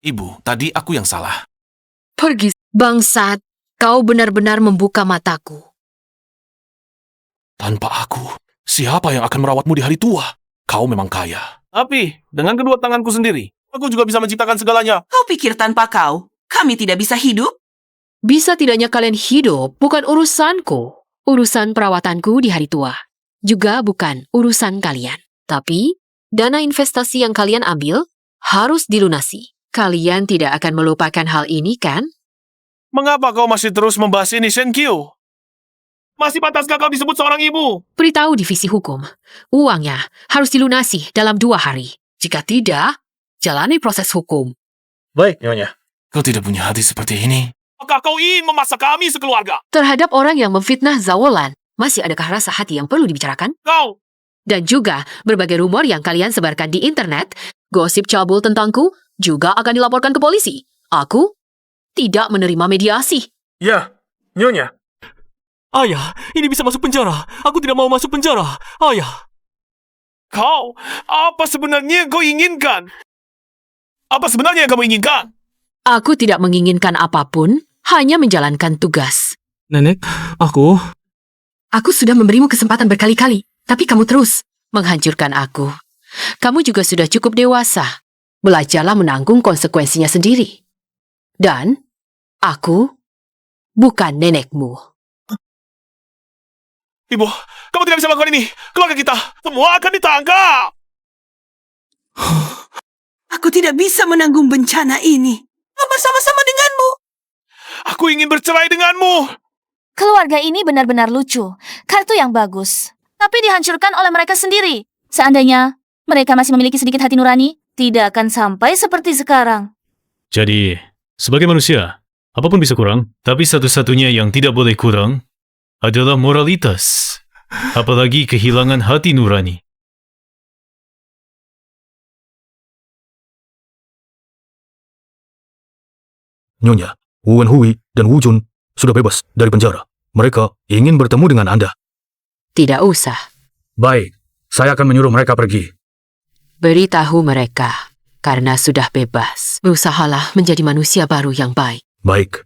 Ibu, tadi aku yang salah. Pergi. Bangsat, kau benar-benar membuka mataku. Tanpa aku, siapa yang akan merawatmu di hari tua? Kau memang kaya. Tapi, dengan kedua tanganku sendiri, aku juga bisa menciptakan segalanya. Kau pikir tanpa kau, kami tidak bisa hidup? Bisa tidaknya kalian hidup bukan urusanku. Urusan perawatanku di hari tua. Juga bukan urusan kalian. Tapi, dana investasi yang kalian ambil harus dilunasi. Kalian tidak akan melupakan hal ini, kan? Mengapa kau masih terus membahas ini, Shen Qiu? Masih pantaskah kau disebut seorang ibu? Beritahu divisi hukum, uangnya harus dilunasi dalam 2 hari. Jika tidak, jalani proses hukum. Baik, Nyonya. Kau tidak punya hati seperti ini. Apakah kau ingin memaksa kami sekeluarga? Terhadap orang yang memfitnah Zawolan, masih adakah rasa hati yang perlu dibicarakan? Kau! Dan juga berbagai rumor yang kalian sebarkan di internet, gosip cabul tentangku juga akan dilaporkan ke polisi. Aku tidak menerima mediasi. Ya, Nyonya. Ayah, ini bisa masuk penjara. Aku tidak mau masuk penjara. Ayah. Kau, apa sebenarnya yang kau inginkan? Apa sebenarnya yang kamu inginkan? Aku tidak menginginkan apapun, hanya menjalankan tugas. Nenek, aku sudah memberimu kesempatan berkali-kali, tapi kamu terus menghancurkan aku. Kamu juga sudah cukup dewasa. Belajarlah menanggung konsekuensinya sendiri. Dan aku bukan nenekmu. Ibu, kamu tidak bisa melakukan ini. Keluarga kita semua akan ditangkap. Aku tidak bisa menanggung bencana ini. Bersama-sama denganmu. Aku ingin bercerai denganmu. Keluarga ini benar-benar lucu. Kartu yang bagus. Tapi dihancurkan oleh mereka sendiri. Seandainya mereka masih memiliki sedikit hati nurani, tidak akan sampai seperti sekarang. Jadi, sebagai manusia, apapun bisa kurang, tapi satu-satunya yang tidak boleh kurang adalah moralitas. Apalagi kehilangan hati nurani. Nyonya, Wu Wenhui dan Wu Jun sudah bebas dari penjara. Mereka ingin bertemu dengan Anda. Tidak usah. Baik, saya akan menyuruh mereka pergi. Beritahu mereka, karena sudah bebas, berusahalah menjadi manusia baru yang baik. Baik.